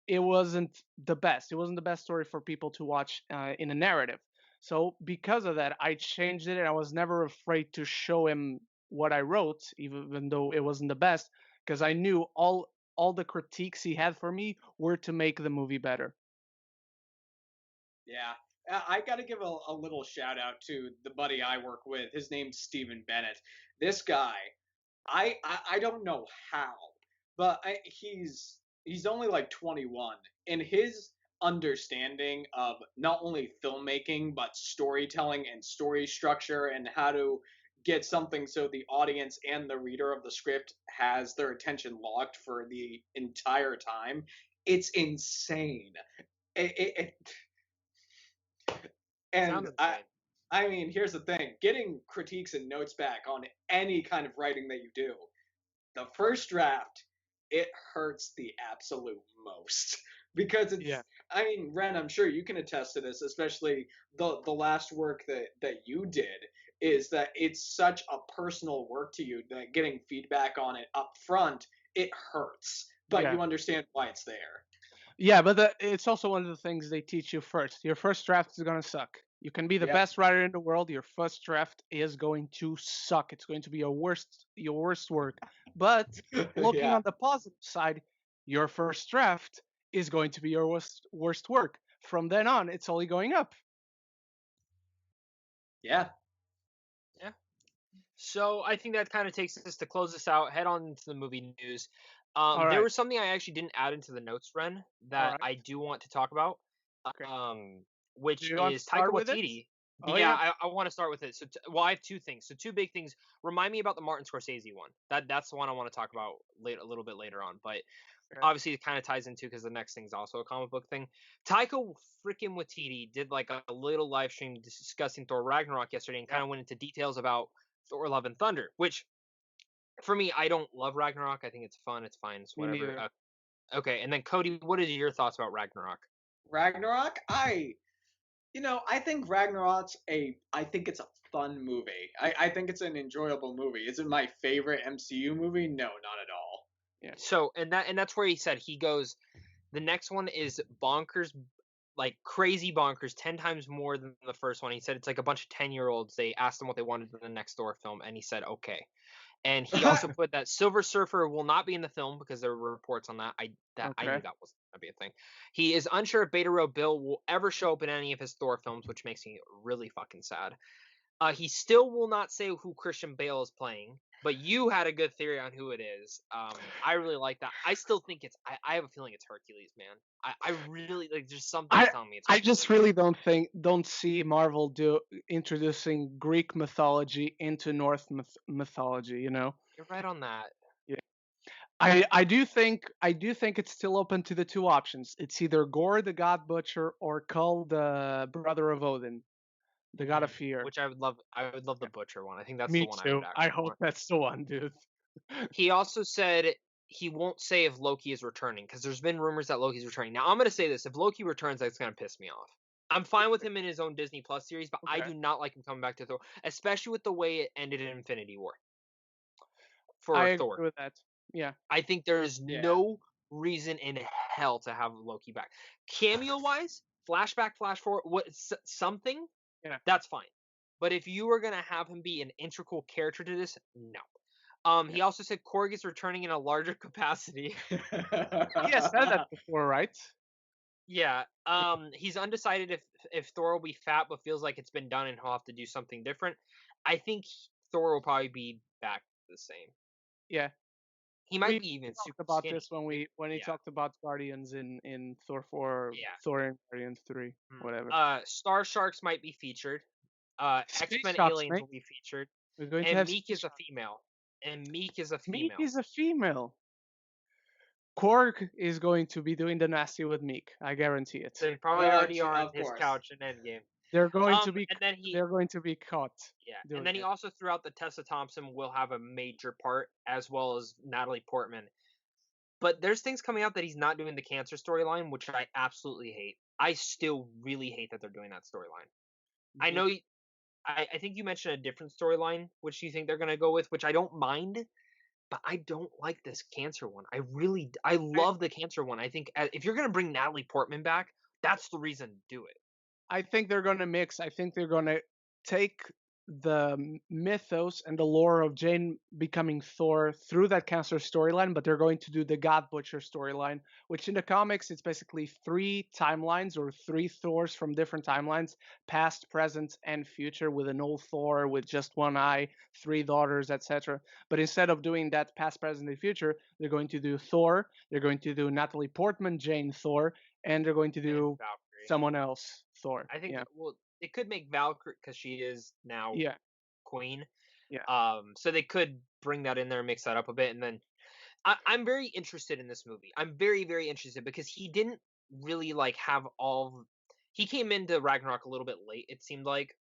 it wasn't the best. It wasn't the best story for people to watch in a narrative. So because of that, I changed it, and I was never afraid to show him what I wrote, even though it wasn't the best, because I knew all the critiques he had for me were to make the movie better. Yeah. I got to give a little shout out to the buddy I work with. His name's Stephen Bennett. This guy, I don't know how, but he's only like 21, and his understanding of not only filmmaking but storytelling and story structure and how to get something so the audience and the reader of the script has their attention locked for the entire time, it's insane. It, and Sounds insane. I mean, here's the thing: getting critiques and notes back on any kind of writing that you do, the first draft, it hurts the absolute most because it's. Yeah. I mean, Ren, I'm sure you can attest to this, especially the last work that you did. Is that it's such a personal work to you that getting feedback on it up front, it hurts, but Yeah. you understand why it's there. Yeah, but it's also one of the things they teach you first. Your first draft is gonna suck. You can be the Yep. best writer in the world. Your first draft is going to suck. It's going to be your worst work. But looking Yeah. on the positive side, your first draft is going to be your worst work. From then on, it's only going up. Yeah. Yeah. So I think that kind of takes us to close this out. Head on into the movie news. All There right. was something I actually didn't add into the notes, Ren, that right. I do want to talk about. Okay. Which Do you want to is start Taika with it? Waititi. Oh, yeah, yeah. I want to start with it. So, well, I have two things. So, two big things. Remind me about the Martin Scorsese one. That's the one I want to talk about a little bit later on. But Okay. obviously, it kind of ties into because the next thing is also a comic book thing. Taika freaking Waititi did like a little live stream discussing Thor Ragnarok yesterday and kind of went into details about Thor: Love and Thunder. Which, for me, I don't love Ragnarok. I think it's fun. It's fine. It's Me whatever. neither. Okay, and then Cody, what are your thoughts about Ragnarok? Ragnarok, I think I think it's a fun movie. I think it's an enjoyable movie. Is it my favorite MCU movie? No, not at all. Yeah. So, and that's where he said he goes. The next one is bonkers, like crazy bonkers, 10 times more than the first one. He said it's like a bunch of 10-year-olds. They asked him what they wanted in the next Thor film, and he said okay. And he also put that Silver Surfer will not be in the film because there were reports on that. I Okay. knew that was gonna be a thing. He is unsure if Beta Ray Bill will ever show up in any of his Thor films, which makes me really fucking sad. He still will not say who Christian Bale is playing, but you had a good theory on who it is. I really like that. I still think it's. I have a feeling it's Hercules, man. I really like. There's something telling me it's. I just Hercules. really don't see Marvel introducing Greek mythology into Norse mythology. You know. You're right on that. Yeah. I do think it's still open to the two options. It's either Gore the God Butcher or Kull the brother of Odin, the god of fear. Which I would love. I would love the Butcher one. I think that's Me the one I too. would I actually hope want. that's the one, dude. He also said he won't say if Loki is returning because there's been rumors that Loki's returning. Now I'm gonna say this: if Loki returns, that's gonna piss me off. I'm fine with him in his own Disney Plus series, but I Okay. do not like him coming back to Thor, especially with the way it ended in Infinity War for I agree Thor. with that. Yeah. I think there is Yeah. no reason in hell to have Loki back. Cameo wise, flashback, flash forward, something, Yeah. that's fine. But if you were gonna have him be an integral character to this, no. He also said Korg is returning in a larger capacity. He has said that before, right? Yeah. He's undecided if Thor will be fat, but feels like it's been done and he'll have to do something different. I think Thor will probably be back the same. Yeah. He might We be even talked super about skinny. this when he Yeah. talked about Guardians in Thor 4, Yeah. Thor and Guardians 3, whatever. Star Sharks might be featured. Space X-Men Sharks, Aliens mate. will be featured. We're going to And have Meek Space is a Sharks. female. And Meek is a Meek female. is a female. Korg is going to be doing the nasty with Meek. I guarantee it. They probably already Oh, are on of his course. couch in Endgame. They're going to be And then they're going to be caught. Yeah, doing and then he it. also threw out that Tessa Thompson will have a major part, as well as Natalie Portman. But there's things coming out that he's not doing the cancer storyline, which I absolutely hate. I still really hate that they're doing that storyline. I know. I think you mentioned a different storyline, which you think they're gonna go with, which I don't mind. But I don't like this cancer one. I love the cancer one. I think if you're gonna bring Natalie Portman back, that's the reason to do it. I think they're going to mix. I think they're going to take the mythos and the lore of Jane becoming Thor through that cancer storyline, but they're going to do the God Butcher storyline, which in the comics it's basically 3 timelines or 3 Thors from different timelines, past, present, and future, with an old Thor with just one eye, 3 daughters, etc. But instead of doing that past, present, and future, they're going to do Thor, they're going to do Natalie Portman, Jane Thor, and they're going to And do Valkyrie. someone else Thor. I think Yeah. well, it could make Valkyrie because she is now Yeah. Queen. Yeah. So they could bring that in there and mix that up a bit, and then I'm very interested in this movie. I'm very, very interested because he didn't really like have all. He came into Ragnarok a little bit late, it seemed like,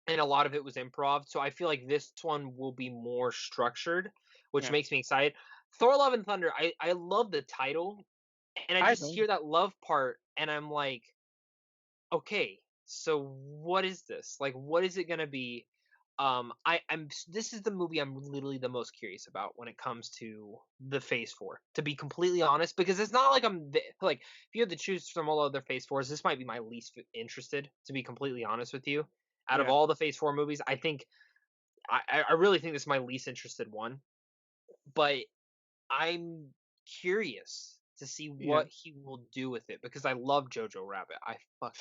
and a lot of it was improv. So I feel like this one will be more structured, which Yeah. makes me excited. Thor: Love and Thunder. I love the title, and I I just don't. hear that love part, and I'm like, okay, so what is this? Like, what is it gonna be? This is the movie I'm literally the most curious about when it comes to the Phase 4, to be completely honest, because it's not like like, if you had to choose from all other Phase 4s, this might be my least interested, to be completely honest with you. Out of Yeah. all the Phase 4 movies, I think I really think this is my least interested one, but I'm curious to see Yeah. what he will do with it because I love Jojo Rabbit. I fucking love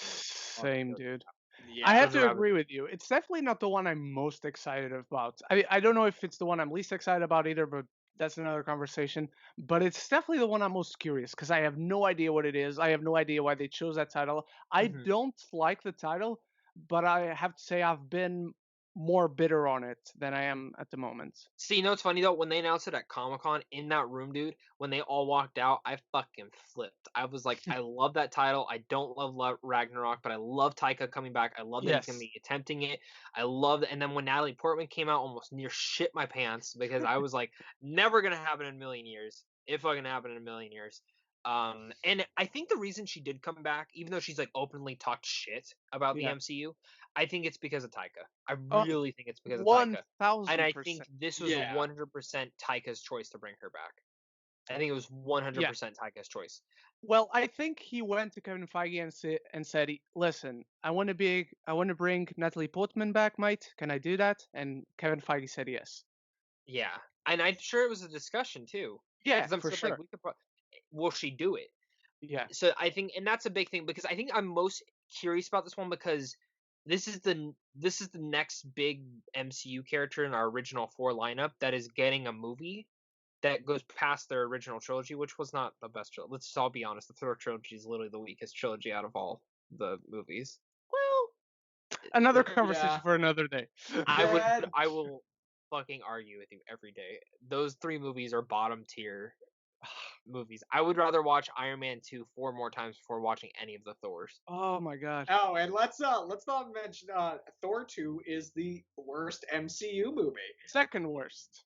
Same, Jojo dude. Yeah. I have Jojo to Rabbit. agree with you. It's definitely not the one I'm most excited about. I don't know if it's the one I'm least excited about either, but that's another conversation. But it's definitely the one I'm most curious because I have no idea what it is. I have no idea why they chose that title. I Mhm. don't like the title, but I have to say I've been more bitter on it than I am at the moment. See, you know what's funny though? When they announced it at Comic Con in that room, dude, when they all walked out, I fucking flipped. I was like, I love that title. I don't love Ragnarok, but I love Taika coming back. I love that he's gonna Yes. be attempting it. I love and then when Natalie Portman came out, almost near shit my pants because I was like, never gonna happen in a million years. If fucking happen in a million years. And I think the reason she did come back, even though she's like openly talked shit about the Yeah. MCU, I think it's because of Taika. I Oh, really think it's because of one Taika. And thousand I think percent. this was Yeah. 100% Taika's choice to bring her back. I think it was Yeah. 100% Taika's choice. Well, I think he went to Kevin Feige and said, "Listen, I want to bring Natalie Portman back, mate. Can I do that?" And Kevin Feige said yes. Yeah. And I'm sure it was a discussion too. Yeah, Because I'm for sure, like, sure. will she do it? Yeah, So I think, and that's a big thing because I think I'm most curious about this one because this is the next big MCU character in our original 4 lineup that is getting a movie that goes past their original trilogy, which was not the best trilogy. Let's just all be honest. The Thor trilogy is literally the weakest trilogy out of all the movies. well, another Yeah. conversation for another day. Brad. I will fucking argue with you every day. Those 3 movies are bottom tier movies. I would rather watch Iron Man 2 4 more times before watching any of the Thors. Oh my god. Oh, and let's not mention Thor 2 is the worst MCU movie. Second worst.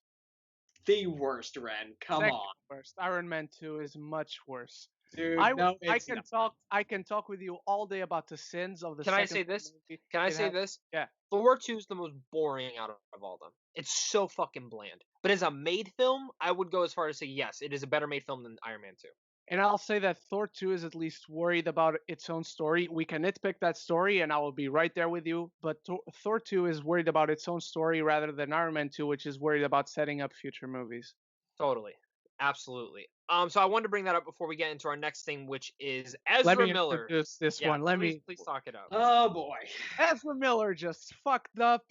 The worst, Ren. Come Second on. worst. Iron Man 2 is much worse. Dude, no, I it's can not. talk with you all day about the sins of the Can I second say this? movie. Can I It say has this? yeah. Thor 2 is the most boring out of all of them. It's so fucking bland. But as a made film, I would go as far as to say yes, it is a better made film than Iron Man 2. And I'll say that Thor 2 is at least worried about its own story. We can nitpick that story, and I will be right there with you. But Thor 2 is worried about its own story rather than Iron Man 2, which is worried about setting up future movies. Totally. Absolutely. So I wanted to bring that up before we get into our next thing, which is Let Ezra me Miller. introduce this Yeah, one. Let please, me. please talk it up. Oh boy. Ezra Miller just fucked up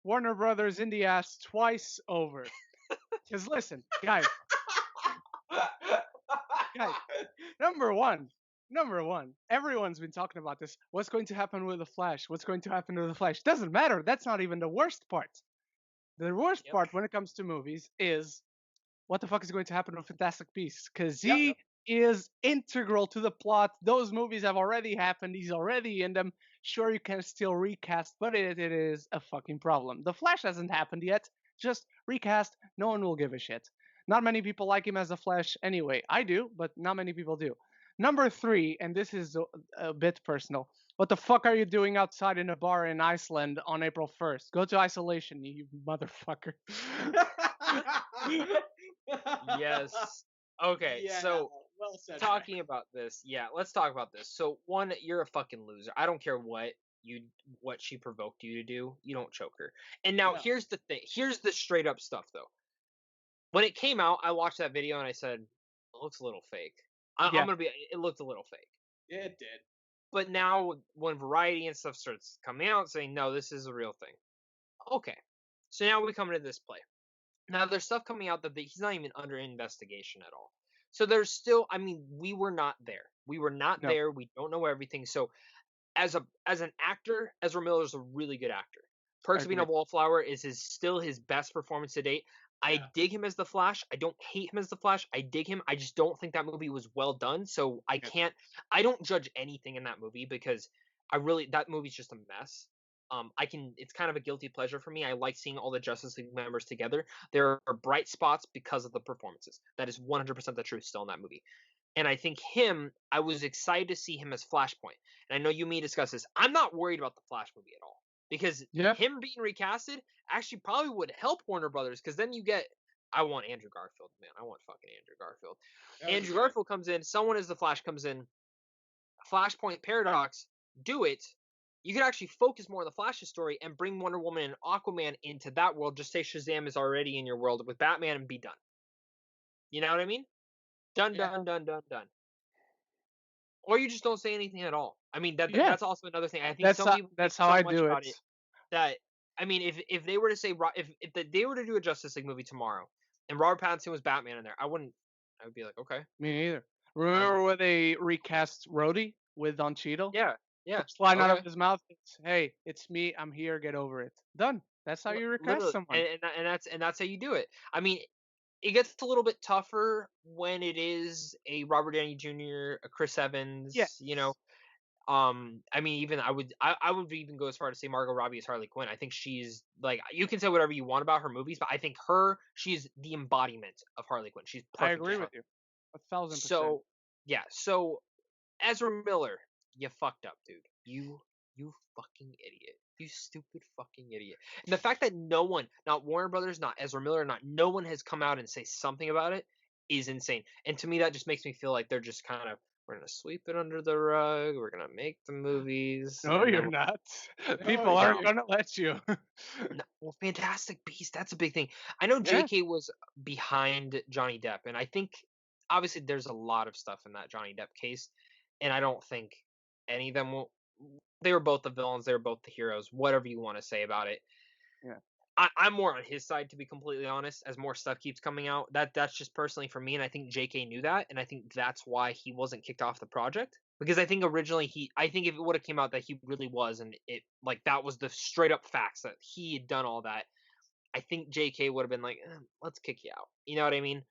Warner Brothers in the ass twice over. Because listen, guys, number one, everyone's been talking about this. What's going to happen with the Flash? What's going to happen with the Flash? Doesn't matter. That's not even the worst part. The worst Yep. part when it comes to movies is what the fuck is going to happen with Fantastic Beasts? Because Yep. he is integral to the plot. Those movies have already happened. He's already in them. Sure, you can still recast, but it is a fucking problem. The Flash hasn't happened yet. Just recast. No one will give a shit. Not many people like him as the Flash anyway. I do, but not many people do. Number 3, and this is a bit personal. What the fuck are you doing outside in a bar in Iceland on April 1st? Go to isolation, you motherfucker. Yes. Okay, Yeah, so well said. talking about this, yeah, let's talk about this. So one, you're a fucking loser. I don't care what. what she provoked you to do, you don't choke her. And now No. here's the thing. Here's the straight up stuff though. When it came out, I watched that video and I said, it looks a little fake. Yeah. It looked a little fake. Yeah, it did. But now when Variety and stuff starts coming out saying, no, this is a real thing. Okay. So now we come into this play. Now there's stuff coming out that he's not even under investigation at all. So there's still, I mean, we were not there. We were not No. there. We don't know everything. So as an actor, Ezra Miller is a really good actor. Perks of Being a Wallflower is still his best performance to date. I dig him as the Flash. I don't hate him as the Flash. I dig him. I just don't think that movie was well done. So I don't judge anything in that movie because that movie's just a mess. It's kind of a guilty pleasure for me. I like seeing all the Justice League members together. There are bright spots because of the performances. That is 100% the truth still in that movie. And I think I was excited to see him as Flashpoint. And I know you may discuss this. I'm not worried about the Flash movie at all. Because him being recasted actually probably would help Warner Brothers. Because then I want Andrew Garfield, man. I want fucking Andrew Garfield. Andrew Garfield comes in. Someone as the Flash comes in. Flashpoint Paradox. Do it. You could actually focus more on the Flash's story and bring Wonder Woman and Aquaman into that world. Just say Shazam is already in your world with Batman and be done. You know what I mean? Done. Or you just don't say anything at all. I mean, that's also another thing. I think some people that's how I do it. That I mean, if they were to say they were to do a Justice League movie tomorrow and Robert Pattinson was Batman in there, I would be like, okay. Me neither. Remember when they recast Rhodey with Don Cheadle? Yeah. First line out of his mouth, hey, it's me. I'm here. Get over it. Done. That's how you recast someone. And that's how you do it. I mean, it gets a little bit tougher when it is a Robert Downey Jr., a Chris Evans, you know. I mean, even I would even go as far to say Margot Robbie is Harley Quinn. I think she's like, you can say whatever you want about her movies, but I think she's the embodiment of Harley Quinn. She's perfect. I agree with you, 1,000%. So Ezra Miller, you fucked up, dude. You fucking idiot. You stupid fucking idiot. And the fact that no one, not Warner Brothers, not Ezra Miller, no one has come out and say something about it is insane. And to me, that just makes me feel like they're just kind of, we're going to sweep it under the rug. We're going to make the movies. No, you're not. People aren't going to let you. No, well, Fantastic Beasts, that's a big thing. I know JK was behind Johnny Depp, and I think, obviously, there's a lot of stuff in that Johnny Depp case, and I don't think any of them they were both the villains, they were both the heroes, whatever you want to say about it. Yeah. I'm more on his side, to be completely honest, as more stuff keeps coming out. That's just personally for me, and I think JK knew that, and I think that's why he wasn't kicked off the project. Because I think originally I think if it would have came out that he really was, and it like that was the straight up facts that he had done all that, I think JK would have been like, let's kick you out. You know what I mean?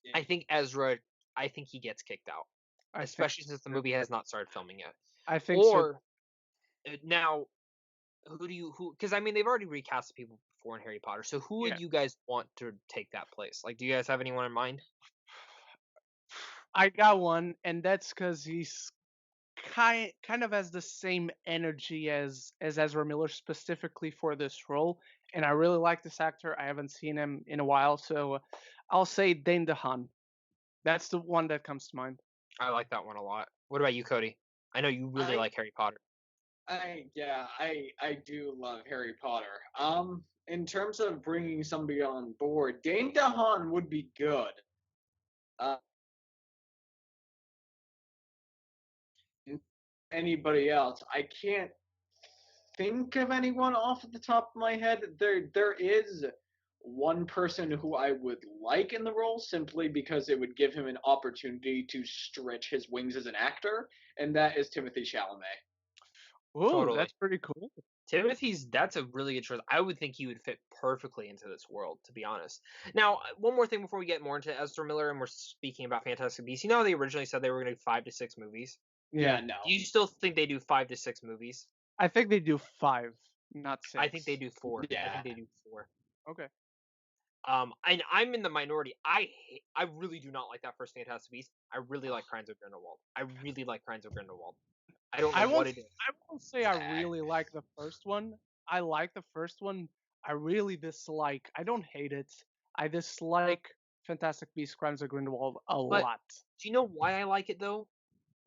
Yeah. I think Ezra, he gets kicked out, especially since the movie has not started filming yet. I think so. Now, because I mean, they've already recast people before in Harry Potter. So who would you guys want to take that place? Like, do you guys have anyone in mind? I got one, and that's because he's kind of has the same energy as Ezra Miller specifically for this role. And I really like this actor. I haven't seen him in a while, so I'll say Dane DeHaan. That's the one that comes to mind. I like that one a lot. What about you, Cody? I know you really like Harry Potter. I do love Harry Potter. In terms of bringing somebody on board, Dane DeHaan would be good. Anybody else? I can't think of anyone off the top of my head. There is one person who I would like in the role simply because it would give him an opportunity to stretch his wings as an actor, and that is Timothée Chalamet. Oh, totally. That's pretty cool. That's a really good choice. I would think he would fit perfectly into this world, to be honest. Now, one more thing before we get more into Ezra Miller and we're speaking about Fantastic Beasts. You know, they originally said they were going to do 5 to 6 movies. Yeah, no. Do you still think they do 5 to 6 movies? I think they do 5, not 6. I think they do 4. Yeah. I think they do 4. Okay. And I'm in the minority. I really do not like that first Fantastic Beasts. I really like Crimes of Grindelwald. I don't know what it is. I won't say I really like the first one. I like the first one. I really dislike. I don't hate it. I dislike Fantastic Beasts: Crimes of Grindelwald a lot. Do you know why I like it though?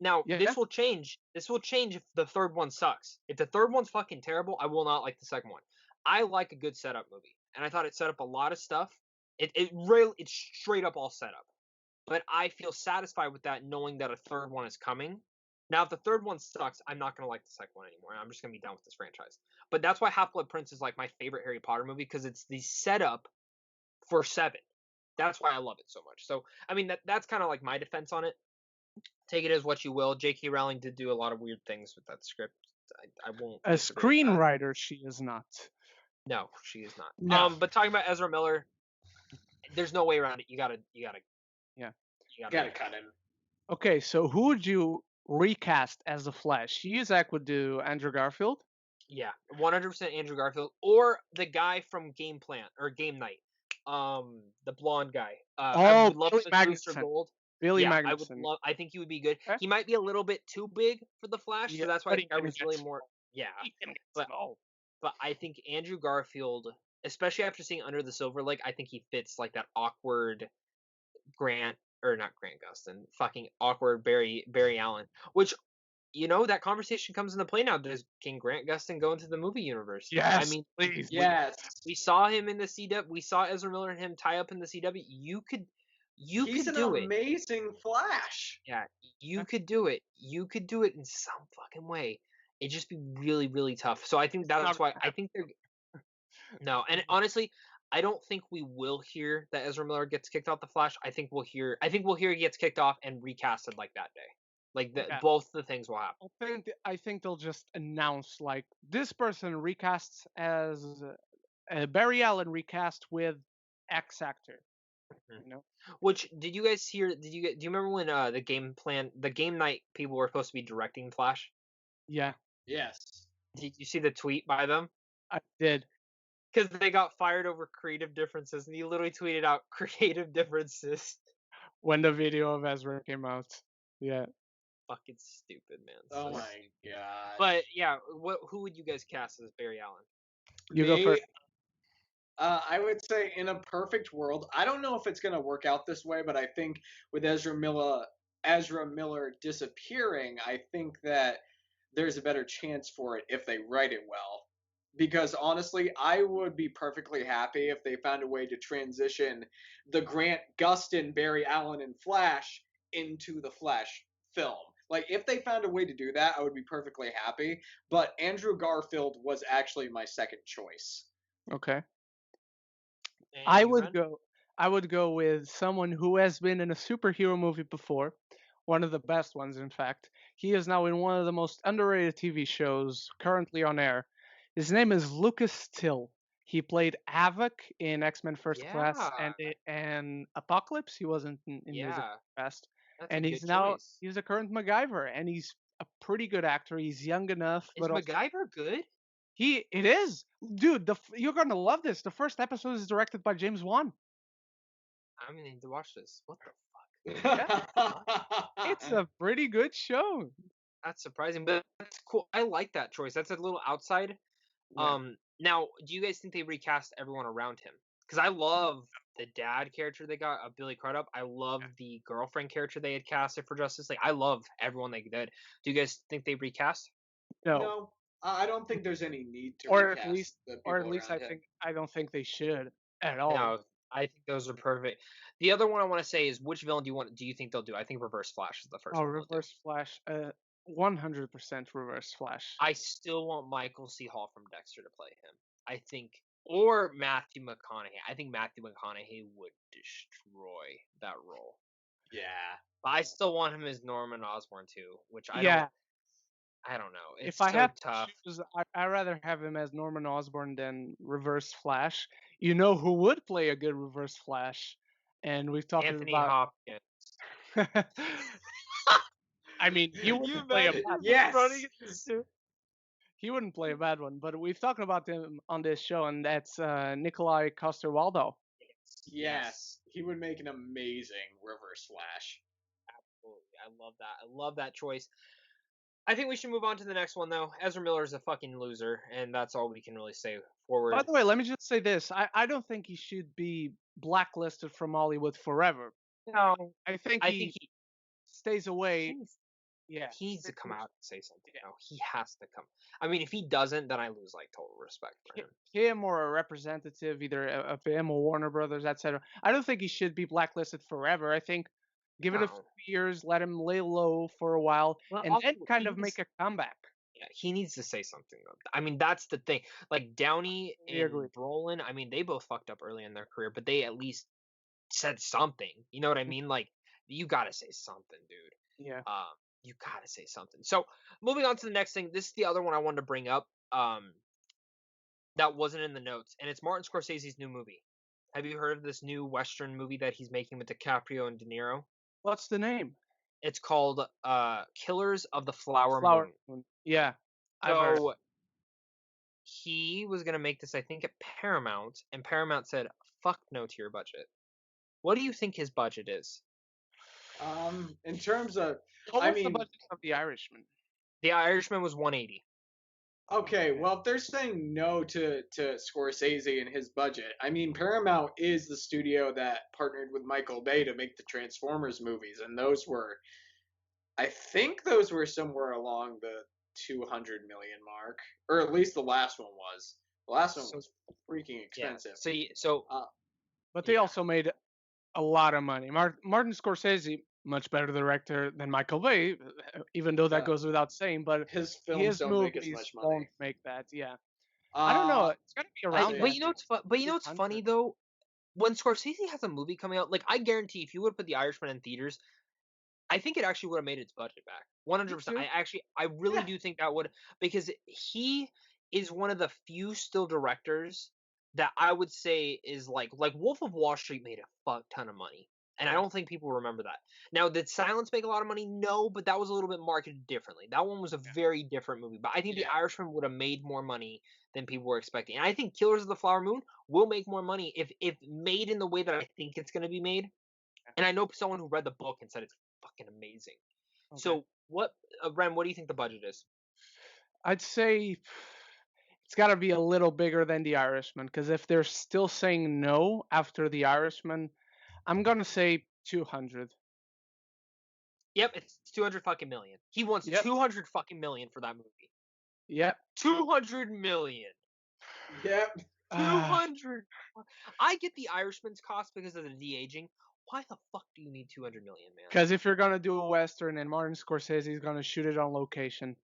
Now, Yeah. this will change. This will change if the third one sucks. If the third one's fucking terrible, I will not like the second one. I like a good setup movie, and I thought it set up a lot of stuff. It's straight up all setup. But I feel satisfied with that, knowing that a third one is coming. Now, if the third one sucks, I'm not gonna like the second one anymore. I'm just gonna be done with this franchise. But that's why Half-Blood Prince is like my favorite Harry Potter movie, because it's the setup for 7. That's why I love it so much. So, I mean, that's kind of like my defense on it. Take it as what you will. J.K. Rowling did do a lot of weird things with that script. I won't. A disagree with that. screenwriter, she is not. No, she is not. No. But talking about Ezra Miller, there's no way around it. You gotta cut him. Okay, so who would you recast as the Flash? You, Zach, would do Andrew Garfield. Yeah, 100% Andrew Garfield, or the guy from Game Night, the blonde guy. I would love Billy the Magnuson. Gold. Billy Yeah, Magnuson. I would love. I think he would be good. Okay. He might be a little bit too big for the Flash, Yeah, so that's why but I think he I can was get really small. more. Yeah, He can get but- small. but I think Andrew Garfield, especially after seeing Under the Silver Lake, I think he fits like that awkward not Grant Gustin, fucking awkward Barry Allen. Which, that conversation comes into play now. Can Grant Gustin go into the movie universe? Yes, I mean, please. Yes. we saw him in the CW. We saw Ezra Miller and him tie up in the CW. You could He's an do it. amazing Flash. Yeah, you could do it. You could do it in some fucking way. It'd just be really, really tough. So I think that's not why gonna I think they're no. And honestly, I don't think we will hear that Ezra Miller gets kicked off the Flash. I think we'll hear he gets kicked off and recasted like that day. Like Yeah. both the things will happen. I think they'll just announce like this person recasts as Barry Allen recast with X actor. Mhm. Which did you guys hear? Do you remember when the Game Night people were supposed to be directing Flash? Yeah, Yes. Did you see the tweet by them? I did. Because they got fired over creative differences, and he literally tweeted out creative differences. When the video of Ezra came out. Yeah. Fucking stupid, man. Oh So- my god. But yeah, who would you guys cast as Barry Allen? You go first. I would say in a perfect world, I don't know if it's going to work out this way, but I think with Ezra Miller disappearing, I think that there's a better chance for it if they write it well. Because honestly, I would be perfectly happy if they found a way to transition the Grant Gustin, Barry Allen, and Flash into the Flash film. Like, if they found a way to do that, I would be perfectly happy. But Andrew Garfield was actually my second choice. Okay. And I you, would Ren? go. I would go with someone who has been in a superhero movie before, one of the best ones, in fact. He is now in one of the most underrated TV shows currently on air. His name is Lucas Till. He played Havoc in X-Men First Class and Apocalypse. He wasn't in Music Yeah, Fast. that's And a he's good now choice. he's a current MacGyver, and he's a pretty good actor. He's young enough, Is but also, MacGyver good? it is, dude. You're gonna love this. The first episode is directed by James Wan. I'm gonna need to watch this. What the fuck? It's a pretty good show. That's surprising, but that's cool. I like that choice. That's a little outside. Yeah. Now, do you guys think they recast everyone around him? Because I love the dad character they got of Billy Crudup. I love the girlfriend character they had casted for Justice League. I love everyone they did. Do you guys think they recast? No, I don't think there's any need to Or recast at least, the or people at least around him. I don't think they should at all. No, I think those are perfect. The other one I want to say is, which villain do you think they'll do? I think Reverse Flash is the first one. they'll do. Reverse Flash, 100% Reverse Flash. I still want Michael C. Hall from Dexter to play him. I think, or Matthew McConaughey. I think Matthew McConaughey would destroy that role. Yeah. But I still want him as Norman Osborn too, which I don't know. It's If I so have tough. to choose, I'd rather have him as Norman Osborn than Reverse Flash. You know who would play a good Reverse Flash? And we've talked Anthony about. Hopkins. I mean, he wouldn't play a bad one. Yes. He wouldn't play a bad one, but we've talked about him on this show, and that's Nikolai Coster-Waldau. Yes. He would make an amazing Reverse Flash. Absolutely. I love that. I love that choice. I think we should move on to the next one, though. Ezra Miller is a fucking loser, and that's all we can really say forward. By the way, let me just say this. I don't think he should be blacklisted from Hollywood forever. No, I think I he think he stays away Yeah. He needs to come There's- out and say something. No, he has to come. I mean, if he doesn't, then I lose like total respect for him. Him or a representative, either of him or Warner Brothers, etc. I don't think he should be blacklisted forever. I think give it a few No. years, let him lay low for a while, Well, and then also, kind he of make needs- a comeback. Yeah, he needs to say something though. I mean, that's the thing. Like Downey I and agree. Brolin, I mean, they both fucked up early in their career, but they at least said something. You know what I mean? Like, you gotta say something, dude. Yeah. You gotta say something. So, moving on to the next thing. This is the other one I wanted to bring up. That wasn't in the notes, and it's Martin Scorsese's new movie. Have you heard of this new Western movie that he's making with DiCaprio and De Niro? What's the name? It's called Killers of the Flower Flower Moon. Moon. Yeah. I've heard. So he was gonna make this, I think, at Paramount, and Paramount said, "Fuck no to your budget." What do you think his budget is? In terms of, What I was the mean, budget of The Irishman? The Irishman was 180. okay, well, if they're saying no to Scorsese and his budget, I mean, Paramount is the studio that partnered with Michael Bay to make the Transformers movies, and those were, I think those were somewhere along the 200 million mark, or at least the last one was. The last one So- was freaking expensive. Yeah. So But they Yeah. also made a lot of money. Martin Scorsese, much better director than Michael Bay, even though that Uh, goes without saying. But his films his don't make as movies much money. won't make that. Yeah. I don't know. It's gotta be around. but you know what's but you know what's 200. funny though? When Scorsese has a movie coming out, like I guarantee, if you would have put The Irishman in theaters, I think it actually would have made its budget back. 100%. too. I really Yeah. do think that would, because he is one of the few still directors that I would say is like Wolf of Wall Street made a fuck ton of money. And I Yeah. don't think people remember that. Now, did Silence make a lot of money? No, but that was a little bit marketed differently. That one was a very different movie. But I think The Yeah. Irishman would have made more money than people were expecting. And I think Killers of the Flower Moon will make more money if made in the way that I think it's going to be made. And I know someone who read the book and said it's fucking amazing. Okay. So, Ren, what do you think the budget is? I'd say it's got to be a little bigger than The Irishman, because if they're still saying no after The Irishman, I'm gonna say 200. Yep, it's 200 fucking million. He wants Yep. 200 fucking million for that movie. Yep. 200 million. Yep. 200. I get the Irishman's cost because of the de-aging. Why the fuck do you need 200 million, man? Because if you're gonna do a western and Martin Scorsese is gonna shoot it on location,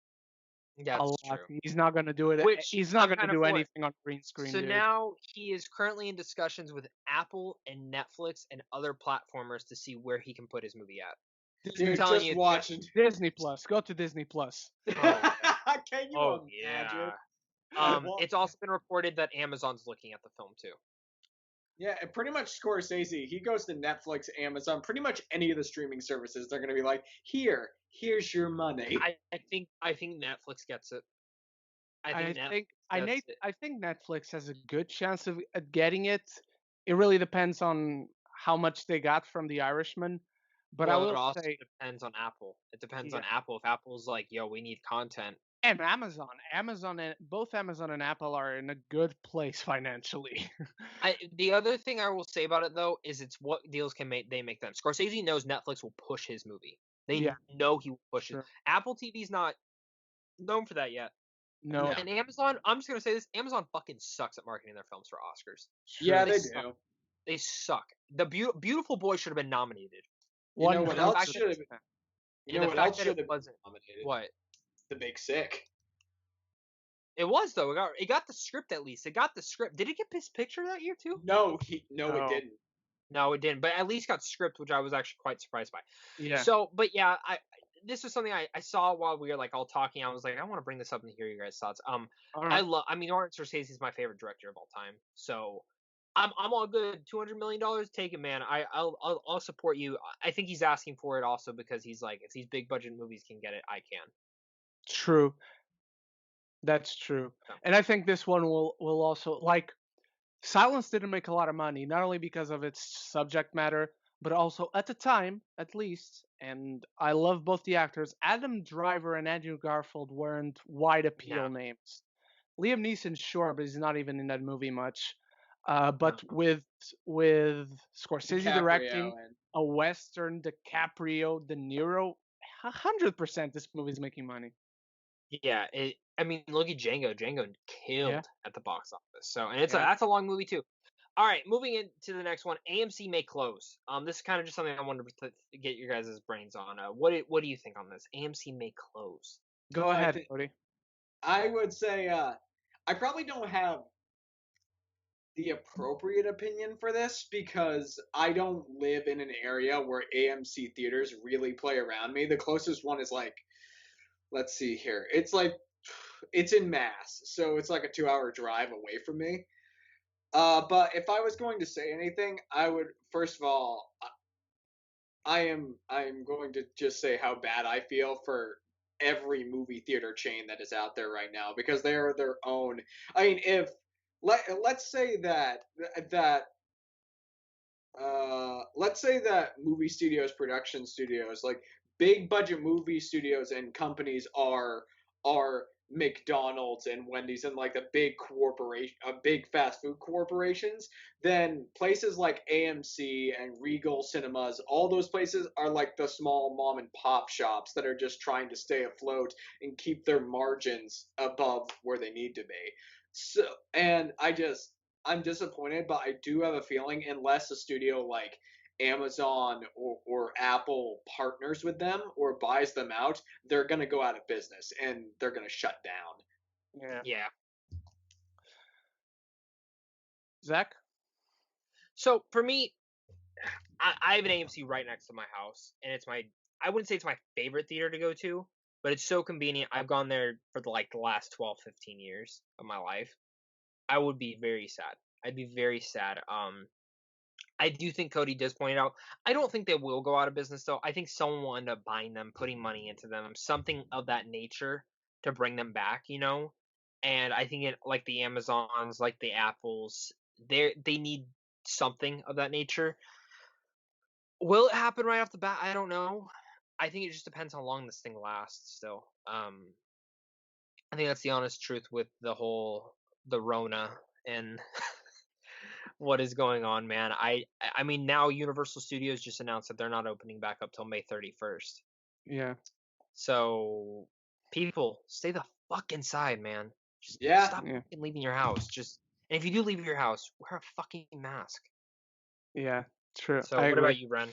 That's a lot. true. He's not gonna do it. Which He's not I'm gonna kinda do for. anything on green screen. So dude. now he is currently in discussions with Apple and Netflix and other platformers to see where he can put his movie at. Dude, telling just you, watching. Disney Plus. Go to Disney Plus. Can you Oh imagine? yeah. Well, It's also been reported that Amazon's looking at the film too. yeah, and pretty much Scorsese, he goes to Netflix, Amazon, pretty much any of the streaming services. They're gonna be like, here's your money. I think Netflix gets it. I think gets it. I think Netflix has a good chance of getting it. It really depends on how much they got from The Irishman. But Well, I it will also say, depends on Apple. It depends on Yeah. Apple. If Apple's like, yo, we need content. and Amazon and both Amazon and Apple are in a good place financially. The other thing I will say about it though is it's what deals they make them. Scorsese knows Netflix will push his movie. They Yeah. know he will push Sure. it. Apple TV's not known for that yet. No, Yeah. And Amazon, I'm just gonna say this: Amazon fucking sucks at marketing their films for Oscars. Yeah, They they suck. do. They suck. The Beautiful Boy should have been nominated. You know what else 100%. should have? You And know the what fact else that should it have wasn't. nominated? What? The Big Sick. It was though. It got the script at least. It got the script. Did it get Best Picture that year too? No, it No. didn't. No, it didn't. But at least got script, which I was actually quite surprised by. Yeah. So, but yeah, this was something I saw while we were like all talking. I was like, I want to bring this up and hear your guys' thoughts. All right. I mean, Martin Scorsese is my favorite director of all time. So I'm all good. $200 million, take it, man. I'll support you. I think he's asking for it also because he's like, if these big budget movies can get it, I can. True. That's true. Yeah. And I think this one will also, like, Silence didn't make a lot of money, not only because of its subject matter, but also at the time, at least, and I love both the actors, Adam Driver and Andrew Garfield weren't wide appeal No. names. Liam Neeson, sure, but he's not even in that movie much. But with Scorsese DiCaprio directing and- a Western, DiCaprio, De Niro, 100% this movie's making money. Yeah, I mean, look at Django. Django killed Yeah. at the box office. So, and it's Yeah. that's a long movie too. All right, moving into the next one. AMC may close. This is kind of just something I wanted to get your guys' brains on. What do you think on this? AMC may close. Go ahead, Cody. I would say I probably don't have the appropriate opinion for this because I don't live in an area where AMC theaters really play around me. The closest one is like, let's see here. It's in Mass, so it's like a 2-hour drive away from me. But if I was going to say anything, I would first of all, I am going to just say how bad I feel for every movie theater chain that is out there right now because they are their own. I mean, if let's say that let's say that movie studios, production studios, like big budget movie studios and companies are McDonald's and Wendy's and like the big corporation, big fast food corporations, then places like AMC and Regal Cinemas, all those places are like the small mom and pop shops that are just trying to stay afloat and keep their margins above where they need to be. So, and I'm disappointed, but I do have a feeling unless a studio like Amazon or Apple partners with them or buys them out, they're going to go out of business and they're going to shut down. Yeah. Zach? So for me, I have an AMC right next to my house, and I wouldn't say it's my favorite theater to go to, but it's so convenient. I've gone there for the last 12, 15 years of my life. I would be very sad. I'd be very sad. I do think Cody does point out. I don't think they will go out of business though. I think someone will end up buying them, putting money into them, something of that nature to bring them back. And I think like the Amazons, like the Apples, they need something of that nature. Will it happen right off the bat? I don't know. I think it just depends how long this thing lasts. Still, I think that's the honest truth with the Rona and what is going on, man. I mean, now Universal Studios just announced that they're not opening back up till May 31st. Yeah. So, people, stay the fuck inside, man. Just stop leaving your house. And if you do leave your house, wear a fucking mask. Yeah, true. So, what about you, Ren?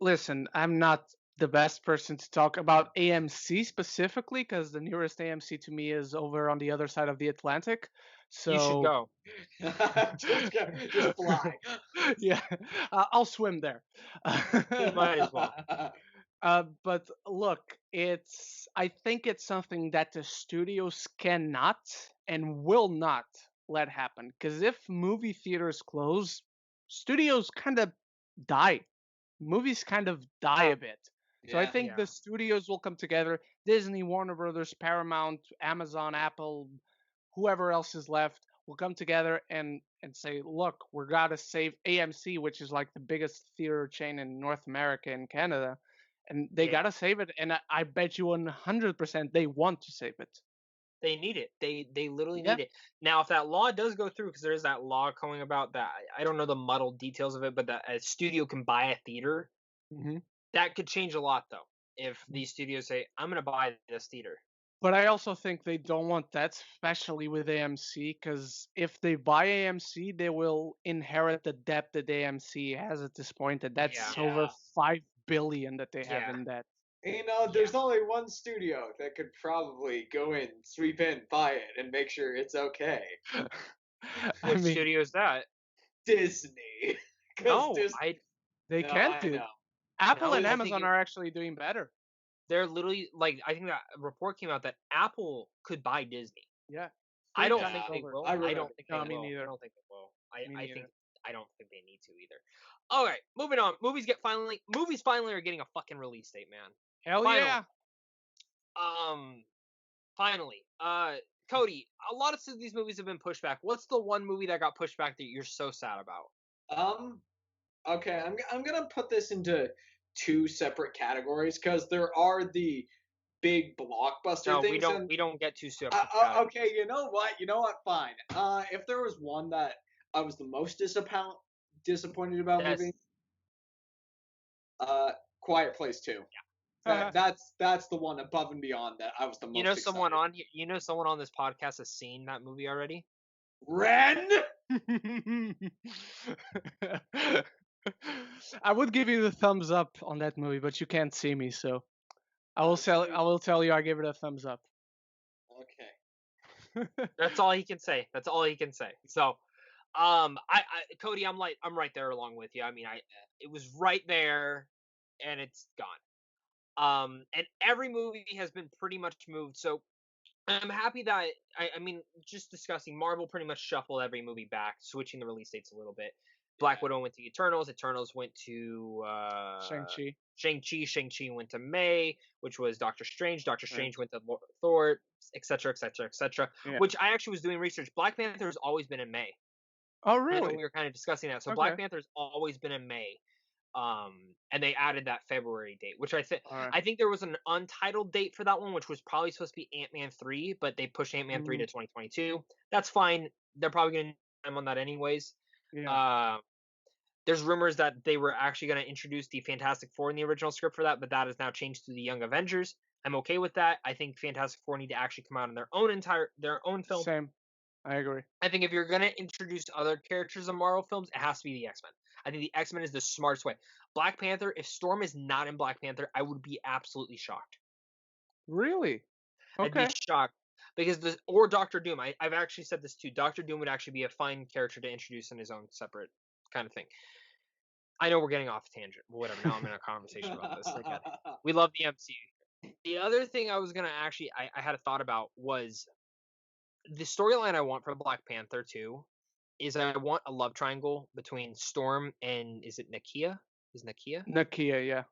Listen, I'm not the best person to talk about AMC specifically because the nearest AMC to me is over on the other side of the Atlantic. So you should go. just fly. Yeah, I'll swim there. Might as well. But look, I think it's something that the studios cannot and will not let happen. Because if movie theaters close, studios kind of die. Movies kind of die a bit. So I think the studios will come together. Disney, Warner Brothers, Paramount, Amazon, Apple, whoever else is left will come together and say, look, we're gotta save AMC, which is like the biggest theater chain in North America and Canada. And they gotta save it. And I bet you 100% they want to save it. They need it. They literally need it. Now, if that law does go through, because there is that law going about that, I don't know the muddled details of it, but that a studio can buy a theater, that could change a lot, though. If these studios say, I'm going to buy this theater. But I also think they don't want that, especially with AMC, because if they buy AMC, they will inherit the debt that AMC has at this point, and that's over $5 billion that they have in debt. There's only one studio that could probably go in, sweep in, buy it, and make sure it's okay. What studio is that? Disney. No, they can't do. Apple and Amazon are actually doing better. They're literally I think that report came out that Apple could buy Disney. Yeah. I don't think they will. I don't think they will. Neither. I don't think they will. I don't think they need to either. All right, moving on. Movies finally are getting a fucking release date, man. Hell yeah. Finally. Cody, a lot of these movies have been pushed back. What's the one movie that got pushed back that you're so sad about? Okay, I'm gonna put this into two separate categories because there are the big blockbuster things. No, we don't get too separate. Okay, you know what? Fine. If there was one that I was the most disappointed about movie, Quiet Place 2. That's the one above and beyond that I was the most You know, excited. someone on here, you know, someone on this podcast has seen that movie already. Ren. I would give you the thumbs up on that movie, but you can't see me, so I will tell you I give it a thumbs up. Okay. That's all he can say. That's all he can say. So, Cody, I'm right there along with you. I mean, it was right there, and it's gone. And every movie has been pretty much moved. So I'm happy that I mean, just discussing Marvel pretty much shuffled every movie back, switching the release dates a little bit. Black Widow went to Eternals. Eternals went to Shang-Chi. Shang-Chi went to May, which was Doctor Strange. Doctor Strange went to Thor, etc., etc., etc. Which I actually was doing research. Black Panther has always been in May. Oh, I know really? we were kind of discussing that. So Black Panther's always been in May. And they added that February date, which I think there was an untitled date for that one, which was probably supposed to be Ant-Man 3, but they pushed Ant-Man 3 to 2022. That's fine. They're probably going to time on that anyways. Yeah. There's rumors that they were actually going to introduce the Fantastic Four in the original script for that, but that has now changed to the Young Avengers. I'm okay with that. I think Fantastic Four need to actually come out in their own film. Same. I agree. I think if you're going to introduce other characters in Marvel films, it has to be the X-Men. I think the X-Men is the smartest way. Black Panther, if Storm is not in Black Panther, I would be absolutely shocked. Really? Okay. I'd be shocked. Because or Doctor Doom. I've actually said this too. Doctor Doom would actually be a fine character to introduce in his own separate kind of thing. I know we're getting off tangent. Whatever. Now I'm in a conversation about this. Again. We love the MCU. The other thing I was going to actually, I had a thought about was the storyline I want for Black Panther 2 is I want a love triangle between Storm and, is it Nakia? Is Nakia? Nakia, yeah.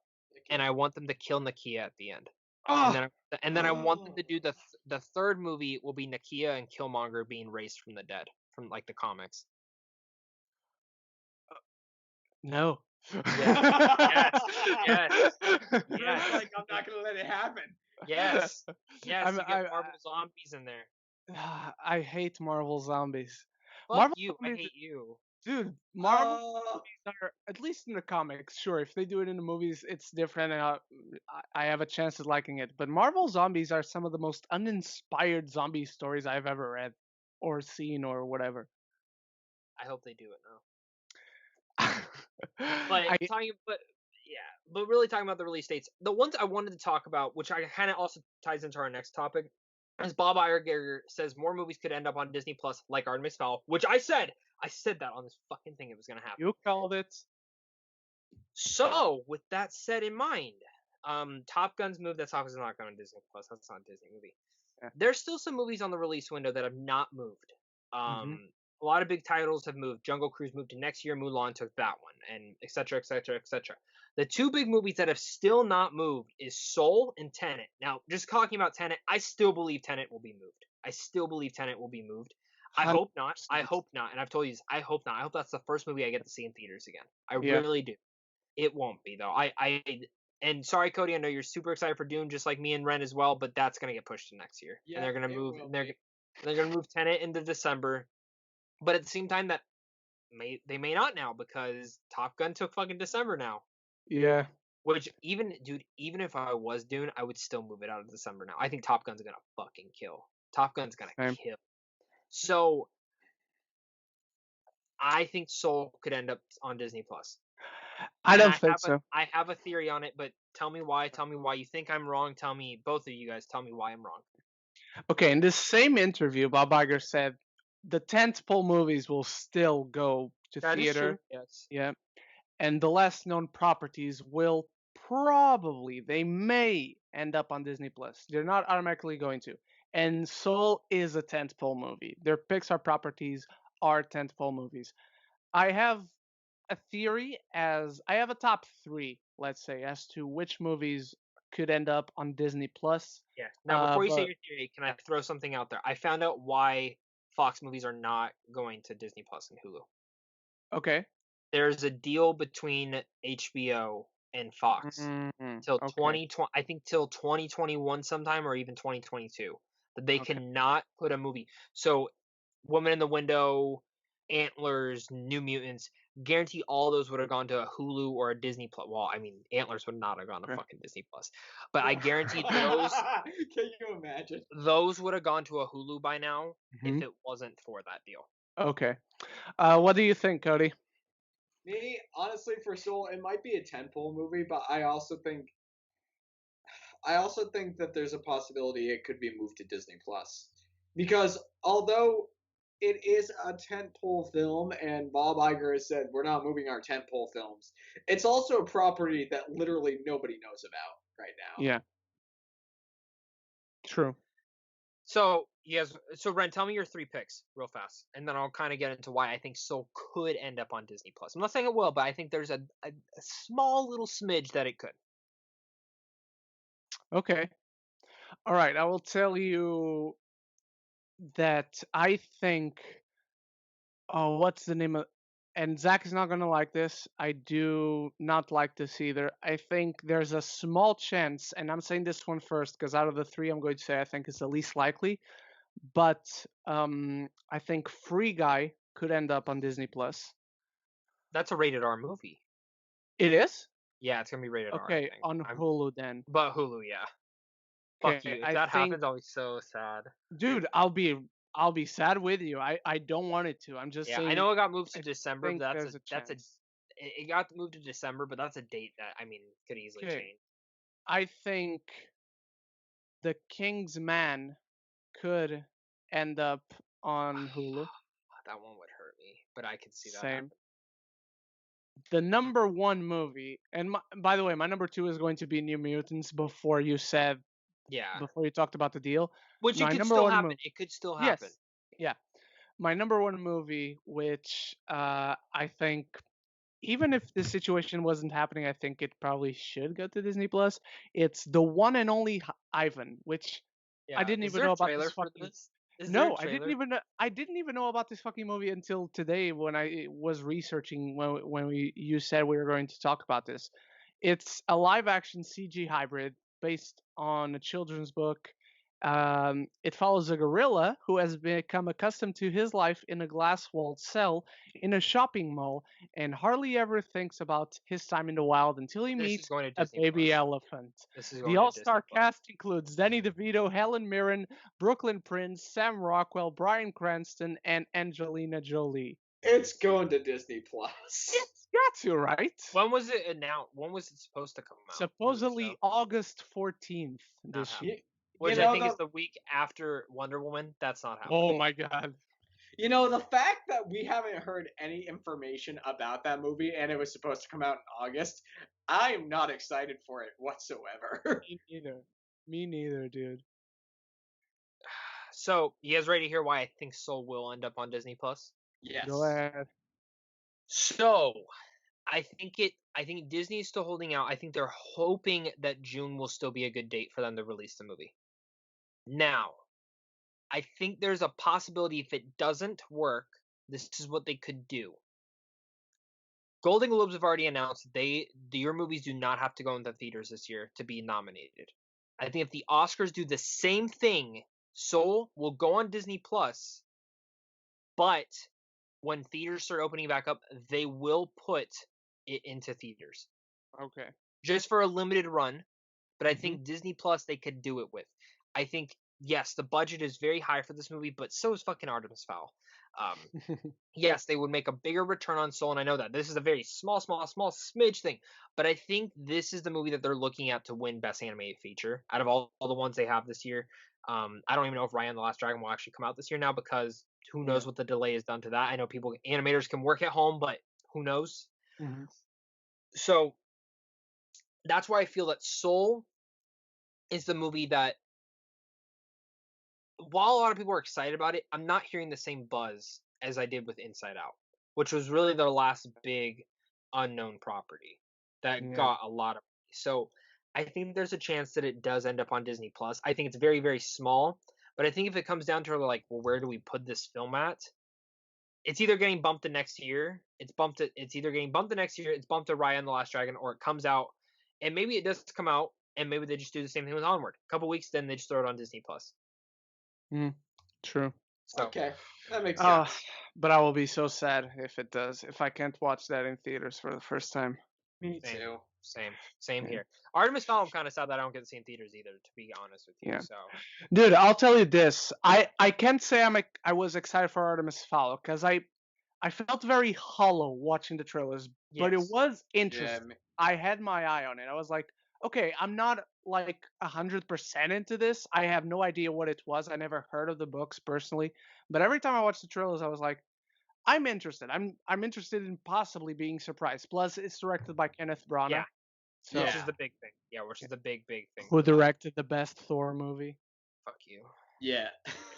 And I want them to kill Nakia at the end. Oh! And then I want them to do the third movie will be Nakia and Killmonger being raised from the dead, from like the comics. No. Yes. Like, I'm not gonna let it happen. Yes. You get Marvel zombies in there. I hate Marvel zombies. Fuck you. I hate you. Dude, Marvel movies are, at least in the comics, sure, if they do it in the movies, it's different and I have a chance of liking it. But Marvel zombies are some of the most uninspired zombie stories I've ever read or seen or whatever. I hope they do it now. But really talking about the release dates, the ones I wanted to talk about, which I kind of also ties into our next topic, is Bob Iger says more movies could end up on Disney Plus, like Artemis Fowl, which I said that on this fucking thing it was gonna happen. You called it. So with that said in mind, Top Gun's move. That's obviously not going on Disney Plus. That's not a Disney movie. Yeah. There's still some movies on the release window that have not moved. A lot of big titles have moved. Jungle Cruise moved to next year. Mulan took that one, and et cetera, et cetera, et cetera. The two big movies that have still not moved is Soul and Tenet. Now, just talking about Tenet, I still believe Tenet will be moved. I hope not. And I've told you this. I hope not. I hope that's the first movie I get to see in theaters again. I really do. It won't be though. And sorry, Cody. I know you're super excited for Dune, just like me and Ren as well. But that's gonna get pushed to next year, and they're gonna move. They're gonna move Tenet into December. But at the same time, they may not now because Top Gun took fucking December now. Yeah. Which even if I was Dune, I would still move it out of December now. I think Top Gun's gonna fucking kill. Top Gun's gonna kill. So I think Soul could end up on Disney Plus. I don't think so. I have a theory on it, but tell me why. Tell me why you think I'm wrong. Tell me, both of you guys, tell me why I'm wrong. Okay, in this same interview, Bob Iger said the tentpole movies will still go to theater. Yes. Yeah. And the less known properties will they may end up on Disney Plus. They're not automatically going to. And Soul is a tentpole movie. Their Pixar properties are tentpole movies. I have a theory I have a top 3, let's say, as to which movies could end up on Disney Plus. Yeah. Now, before you say your theory, can I throw something out there? I found out why Fox movies are not going to Disney Plus and Hulu. Okay. There's a deal between HBO and Fox till 2020. I think till 2021 sometime, or even 2022, that they cannot put a movie. So, Woman in the Window, Antlers, New Mutants, guarantee all those would have gone to a Hulu or a Disney Plus. Well, I mean, Antlers would not have gone to Right. fucking Disney Plus, but I guarantee those Can you imagine? would have gone to a Hulu by now Mhm. if it wasn't for that deal. Okay. What do you think, Cody? Me, honestly, for Soul, it might be a tentpole movie, but I also think that there's a possibility it could be moved to Disney Plus. Because although it is a tentpole film, and Bob Iger has said we're not moving our tentpole films, it's also a property that literally nobody knows about right now. Yeah. True. So yes, so Ren, tell me your 3 picks real fast, and then I'll kind of get into why I think Soul could end up on Disney Plus. I'm not saying it will, but I think there's a small little smidge that it could. Okay. All right. I will tell you that I think. Oh, what's the name of? And Zach is not gonna like this. I do not like this either. I think there's a small chance, and I'm saying this one first because out of the 3, I'm going to say I think it's the least likely. But I think Free Guy could end up on Disney Plus. That's a rated R movie. It is? Yeah, it's gonna be rated R. I Okay, think. on Hulu then. But Hulu, yeah. Fuck Okay, you. If I that think, happens, I'll be so sad. dude, I'll be sad with you. I don't want it to. I'm just Yeah, I saying. know it got moved to I December, think but there's a that's a chance. it got moved to December, but that's a date that I mean could easily Okay, change. I think The King's Man could end up on Hulu. That one would hurt me, but I could see that Same. happen. The number 1 movie, and by the way, my number 2 is going to be New Mutants before you Yeah, talked about the deal. which it My could number still 1 happen. movie. It could still happen. Yes. Yeah. My number 1 movie, which I think even if this situation wasn't happening, I think it probably should go to Disney Plus. It's the one and only Ivan, which I Yeah. didn't Is even there know a about trailer this for fucking. this? Is there a No, trailer? I didn't even know about this fucking movie until today when I was researching when you said we were going to talk about this. It's a live action CG hybrid based on a children's book. It follows a gorilla who has become accustomed to his life in a glass walled cell in a shopping mall and hardly ever thinks about his time in the wild until he This is meets going to a Disney baby Plus. elephant. This is The going to all Disney star Plus. cast includes Danny DeVito, Helen Mirren, Brooklyn Prince, Sam Rockwell, Bryan Cranston, and Angelina Jolie. It's going to Disney Plus. It's got to, right? When was it announced? When was it supposed to come out? Supposedly August 14th Not this happening. year. Which You I know, think is the the week after Wonder Woman. That's not happening. Oh my god. You know, the fact that we haven't heard any information about that movie and it was supposed to come out in August, I am not excited for it whatsoever. Me neither. Me neither, dude. So, you guys ready to hear why I think Soul will end up on Disney Plus? Yes. Go ahead. So, I think Disney is still holding out. I think they're hoping that June will still be a good date for them to release the movie. Now, I think there's a possibility if it doesn't work, this is what they could do. Golden Globes have already announced your movies do not have to go into theaters this year to be nominated. I think if the Oscars do the same thing, Soul will go on Disney Plus, but when theaters start opening back up, they will put it into theaters. Okay. Just for a limited run, but I think Disney Plus they could do it with. I think yes, the budget is very high for this movie, but so is fucking Artemis Fowl. Yes, they would make a bigger return on Soul, and I know that this is a very small smidge thing, but I think this is the movie that they're looking at to win Best Animated Feature out of all the ones they have this year. I don't even know if Raya and the Last Dragon will actually come out this year now because who knows what the delay has done to that. I know animators can work at home, but who knows? So that's why I feel that Soul is the movie that, while a lot of people are excited about it, I'm not hearing the same buzz as I did with Inside Out, which was really their last big unknown property that got a lot of money. So I think there's a chance that it does end up on Disney Plus. I think it's very, very small, but I think if it comes down to like, well, where do we put this film at? It's either getting bumped the next year. It's either getting bumped the next year. It's bumped to Raya and the Last Dragon, or it comes out, and maybe it does come out, and maybe they just do the same thing with Onward. A couple weeks, then they just throw it on Disney Plus. True. So Okay, that makes Oh, sense. but I will be so sad if it does. If I can't watch that in theaters for the first time. Me same, too. same Yeah. here. Artemis Fowl, I'm kind of sad that I don't get to see in theaters either, to be honest with you. Yeah. So Dude, I'll tell you this. I can't say I was excited for Artemis Fowl because I felt very hollow watching the trailers, but it yes, was Yeah, interesting. I had my eye on it. I was like, okay, I'm not like 100% into this. I have no idea what it was. I never heard of the books personally, but every time I watched the trailers, I was like, I'm interested. I'm interested in possibly being surprised. Plus, it's directed by Kenneth yeah, Branagh, so which Yeah. is the big thing. Yeah, which is the big thing who for that. directed the best Thor movie. Fuck you. yeah.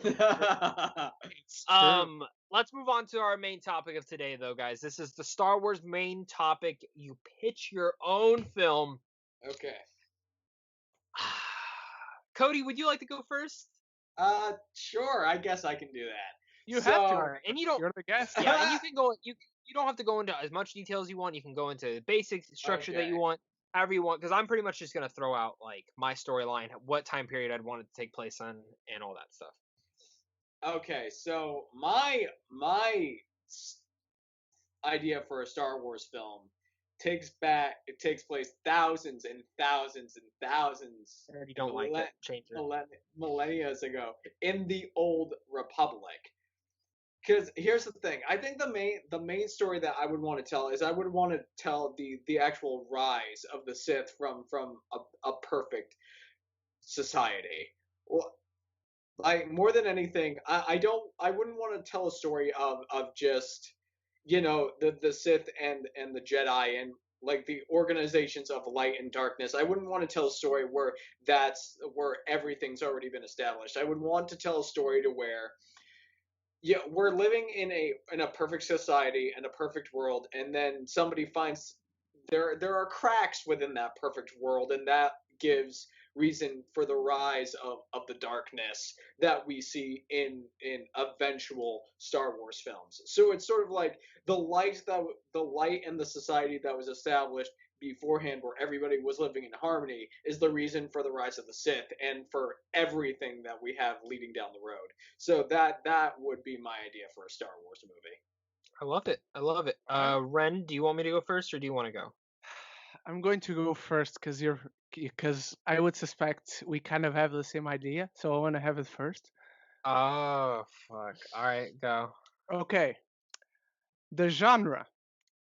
It's true. Let's move on to our main topic of today, though, guys. This is the Star Wars main topic. You pitch your own film. Okay. Cody, would you like to go first? Sure. I guess I can do that. You have to. All right, and you don't. You're the guest. Yeah, and you can go. You don't have to go into as much detail as you want. You can go into basic structure that you Okay. want, however you want. Because I'm pretty much just gonna throw out like my storyline, what time period I'd want it to take place on, and all that stuff. Okay. So my idea for a Star Wars film takes place thousands and thousands and thousands I already don't like it. Change it. millennia ago in the old Republic. Because here's the thing, I think the main story that I would want to tell is I would want to tell the actual rise of the Sith from a perfect society. Well, like more than anything, I wouldn't want to tell a story of just the Sith and the Jedi and like the organizations of light and darkness. I wouldn't want to tell a story where everything's already been established. I would want to tell a story to where we're living in a perfect society and a perfect world, and then somebody finds there are cracks within that perfect world, and that gives reason for the rise of the darkness that we see in eventual Star Wars films. So it's sort of like the light and the society that was established beforehand where everybody was living in harmony is the reason for the rise of the Sith and for everything that we have leading down the road. So that would be my idea for a Star Wars movie. I love it. I love it. Ren, do you want me to go first, or do you want to go? I'm going to go first because I would suspect we kind of have the same idea, so I want to have it first. Oh fuck! All right, go. Okay. The genre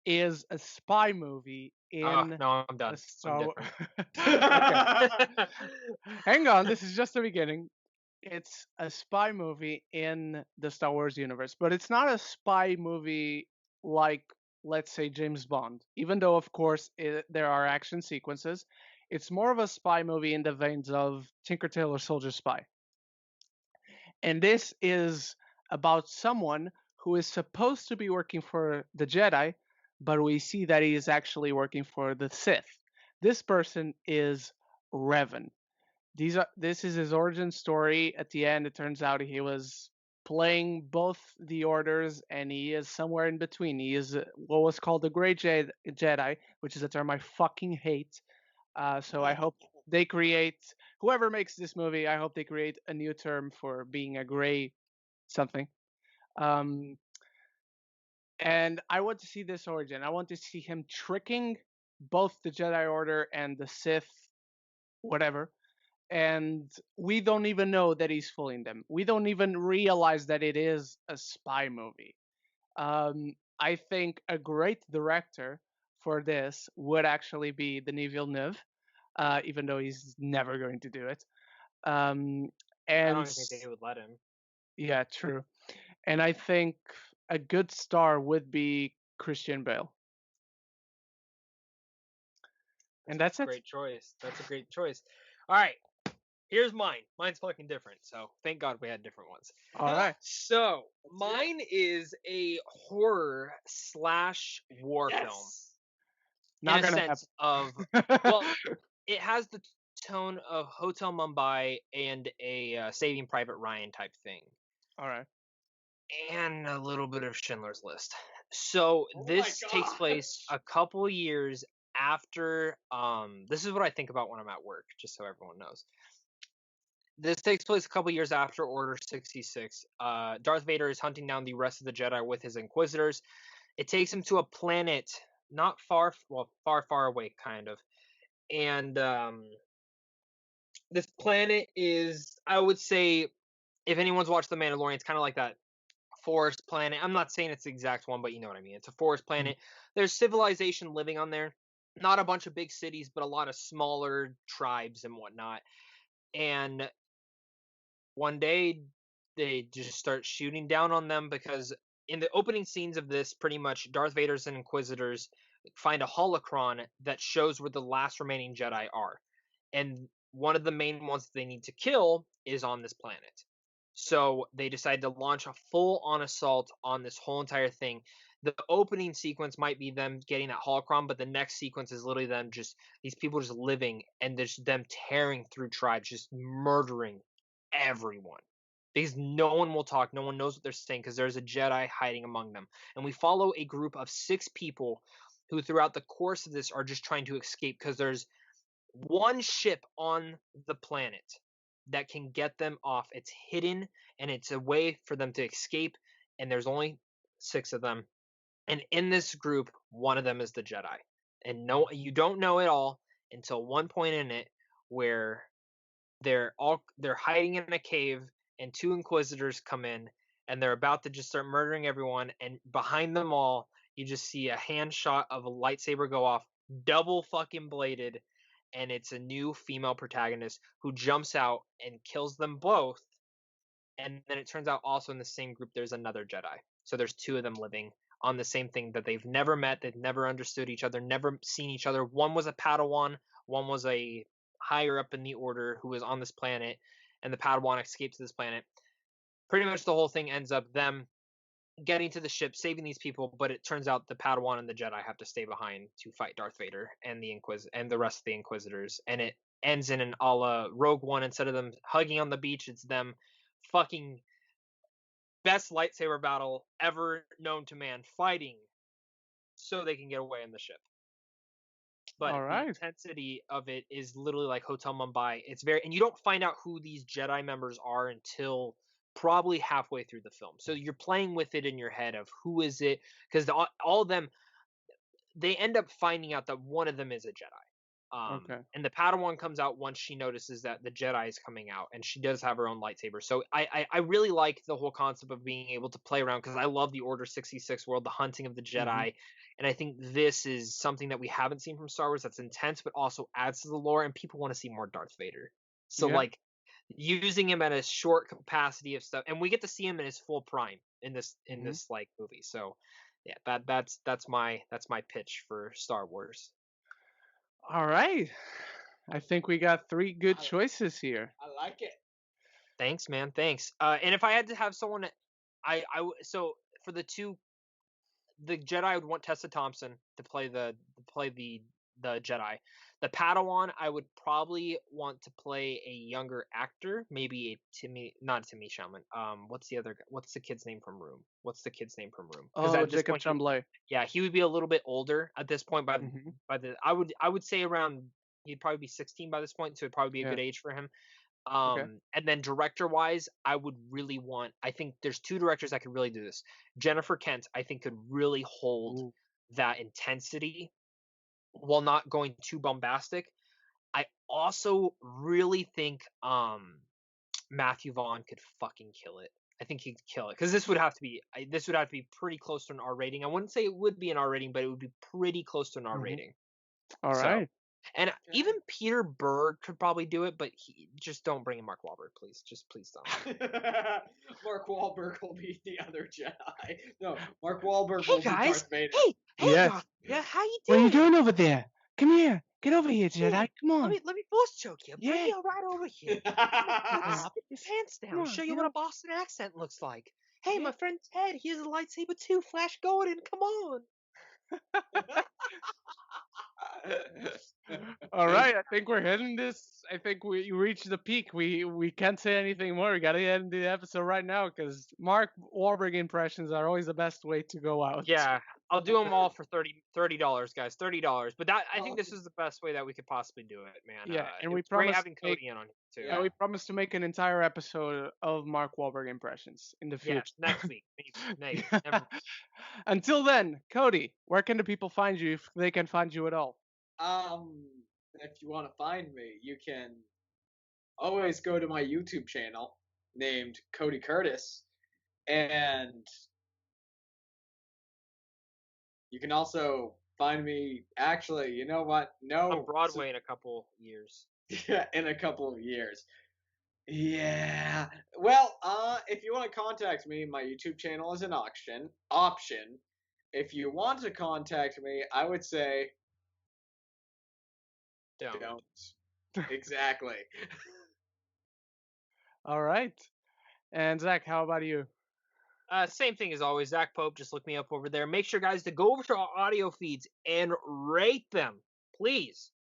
is a spy movie Oh in no, I'm done. the I'm Star. different. Okay. Hang on, this is just the beginning. It's a spy movie in the Star Wars universe, but it's not a spy movie like, let's say, James Bond. Even though, of course, there are action sequences, it's more of a spy movie in the veins of Tinker Tailor Soldier Spy. And this is about someone who is supposed to be working for the Jedi, but we see that he is actually working for the Sith. This person is Revan. This is his origin story. At the end, it turns out he was playing both the orders, and he is somewhere in between. He is what was called the Grey Jedi, which is a term I fucking hate. So I hope they create, whoever makes this movie, I hope they create a new term for being a gray something. Um, and I want to see this origin. I want to see him tricking both the Jedi Order and the Sith, whatever. And we don't even know that he's fooling them. We don't even realize that it is a spy movie. I think a great director for this would actually be Denis Villeneuve, even though he's never going to do it. Um, I and don't think they would let him. yeah, true. And I think a good star would be Christian Bale. And that's it. Great choice. That's a great choice. All right, here's mine. Mine's fucking different. So thank God we had different ones. All right. So mine is a horror slash war film. Not in a gonna sense happen. of well, it has the tone of Hotel Mumbai and a Saving Private Ryan type thing, All right. and a little bit of Schindler's List. So Oh my this takes gosh. place a couple years after. This is what I think about when I'm at work, just so everyone knows. This takes place a couple years after Order 66. Darth Vader is hunting down the rest of the Jedi with his Inquisitors. It takes him to a planet not far, well, far away, kind of. And this planet is, I would say, if anyone's watched The Mandalorian, it's kind of like that forest planet. I'm not saying it's the exact one, but you know what I mean. It's a forest planet. There's civilization living on there. Not a bunch of big cities, but a lot of smaller tribes and whatnot. And one day they just start shooting down on them because in the opening scenes of this, pretty much Darth Vader's and Inquisitors find a holocron that shows where the last remaining Jedi are. And one of the main ones that they need to kill is on this planet. So they decide to launch a full-on assault on this whole entire thing. The opening sequence might be them getting that holocron, but the next sequence is literally them just, these people just living, and there's them tearing through tribes, just murdering everyone. Because no one will talk, no one knows what they're saying, because there's a Jedi hiding among them. And we follow a group of 6 people who throughout the course of this are just trying to escape, because there's one ship on the planet that can get them off. It's hidden, and it's a way for them to escape, and there's only 6 of them. And in this group, one of them is the Jedi. And no, you don't know it all until one point in it where they're hiding in a cave, and 2 Inquisitors come in, and they're about to just start murdering everyone, and behind them all you just see a hand shot of a lightsaber go off, double fucking bladed, and it's a new female protagonist who jumps out and kills them both. And then it turns out also in the same group there's another Jedi. So there's 2 of them living on the same thing that they've never met, they've never understood each other, never seen each other. One was a Padawan, one was a higher up in the order who was on this planet, and the Padawan escapes to this planet. Pretty much the whole thing ends up them getting to the ship, saving these people, but it turns out the Padawan and the Jedi have to stay behind to fight Darth Vader and the and the rest of the Inquisitors. And it ends in an a la Rogue One. Instead of them hugging on the beach, it's them fucking best lightsaber battle ever known to man, fighting so they can get away in the ship. But the intensity of it is literally like Hotel Mumbai. It's very, and you don't find out who these Jedi members are until probably halfway through the film. So you're playing with it in your head of who is it, because all of them, they end up finding out that one of them is a Jedi. And the Padawan comes out once she notices that the Jedi is coming out, and she does have her own lightsaber. So I really like the whole concept of being able to play around, because I love the Order 66 world, the hunting of the Jedi. And I think this is something that we haven't seen from Star Wars that's intense, but also adds to the lore, and people want to see more Darth Vader. So like using him at a short capacity of stuff, and we get to see him in his full prime in this like movie. So yeah, that's my pitch for Star Wars. All right. I think we got 3 good choices here. I like it. Thanks, man. Thanks. And if I had to have someone, so for the Jedi, I would want Tessa Thompson to play the Jedi. The Padawan, I would probably want to play a younger actor, maybe not Timmy Chalamet. What's the kid's name from Room? Oh, Jacob Tremblay. Yeah, he would be a little bit older at this point. I would say around, he'd probably be 16 by this point, so it'd probably be a good age for him. And then director-wise, I would really want, I think there's 2 directors that could really do this. Jennifer Kent, I think, could really hold that intensity while not going too bombastic. I also really think Matthew Vaughn could fucking kill it. I think he could kill it, because this would have to be pretty close to an R rating. I wouldn't say it would be an R rating, but it would be pretty close to an R rating. All right. And even Peter Berg could probably do it, but just don't bring in Mark Wahlberg, please. Just please don't. Mark Wahlberg will be the other Jedi. No, Mark Wahlberg will be Darth Vader. Hey, guys. Yeah, how you doing? What are you doing over there? Come here. Get over here, Jedi. Come on. Let me force choke you. Bring you right over here. Put your pants down. Show you what a Boston accent looks like. Hey, my friend Ted, he has a lightsaber too. Flash Gordon, come on. All right, I think we're hitting this. I think we reached the peak. We can't say anything more. We gotta end the episode right now, because Mark Wahlberg impressions are always the best way to go out. Yeah, I'll do them all for $30, guys. $30. But I think this is the best way that we could possibly do it, man. Yeah, and we it's great promise having to make, Cody in on here too. and we promise to make an entire episode of Mark Wahlberg impressions in the future. Yes, next week. Maybe. Until then, Cody, where can the people find you if they can find you at all? If you want to find me, you can always go to my YouTube channel named Cody Curtis, and you can also find me. Actually, you know what? No, on Broadway in a couple years. Yeah, in a couple of years. Yeah. Well, if you want to contact me, my YouTube channel is an option. If you want to contact me, I would say don't. Exactly. All right. And Zach, how about you? Same thing as always. Zach Pope, just look me up over there. Make sure, guys, to go over to our audio feeds and rate them. Please.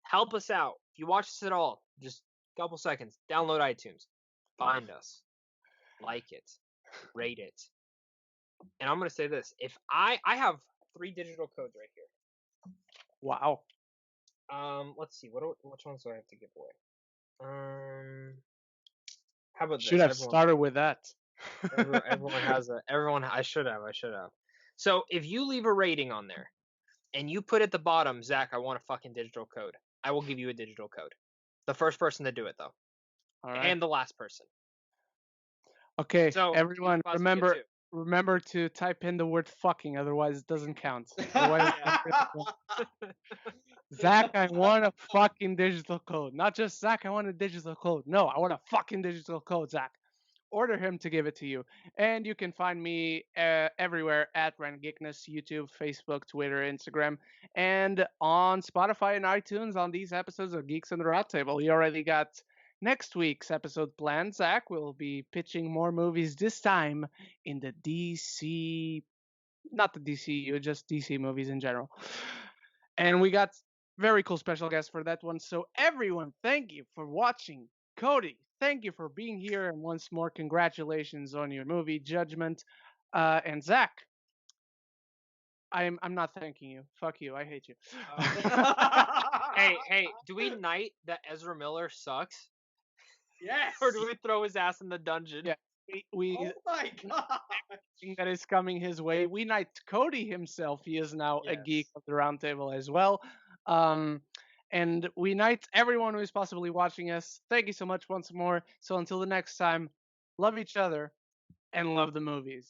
Help us out. If you watch this at all, just a couple seconds. Download iTunes. Find us. Like it. Rate it. And I'm going to say this. If I have 3 digital codes right here. Wow. Let's see. Which ones do I have to give away? How about this? Should have started with that. Everyone has a. Everyone. I should have. So if you leave a rating on there, and you put at the bottom, Zach, I want a fucking digital code, I will give you a digital code. The first person to do it, though. All right. And the last person. Okay. So everyone, remember to type in the word fucking, otherwise it doesn't count. Zach, I want a fucking digital code. Not just Zach, I want a digital code. No, I want a fucking digital code, Zach. Order him to give it to you. And you can find me everywhere at Geekness, YouTube, Facebook, Twitter, Instagram, and on Spotify and iTunes on these episodes of Geeks on the Roundtable. We already got next week's episode planned. Zach will be pitching more movies, this time in the DC, not the DCU, just DC movies in general. And we got very cool special guests for that one. So everyone, thank you for watching. Cody, thank you for being here. And once more, congratulations on your movie, Judgment. And Zach, I'm not thanking you. Fuck you. I hate you. Hey, do we knight that Ezra Miller sucks? Yes. Or do we throw his ass in the dungeon? Yeah. We Oh my god. That is coming his way. We knight Cody himself. He is now a geek of the Roundtable as well. And we knight everyone who is possibly watching us. Thank you so much once more. So until the next time, love each other and love the movies.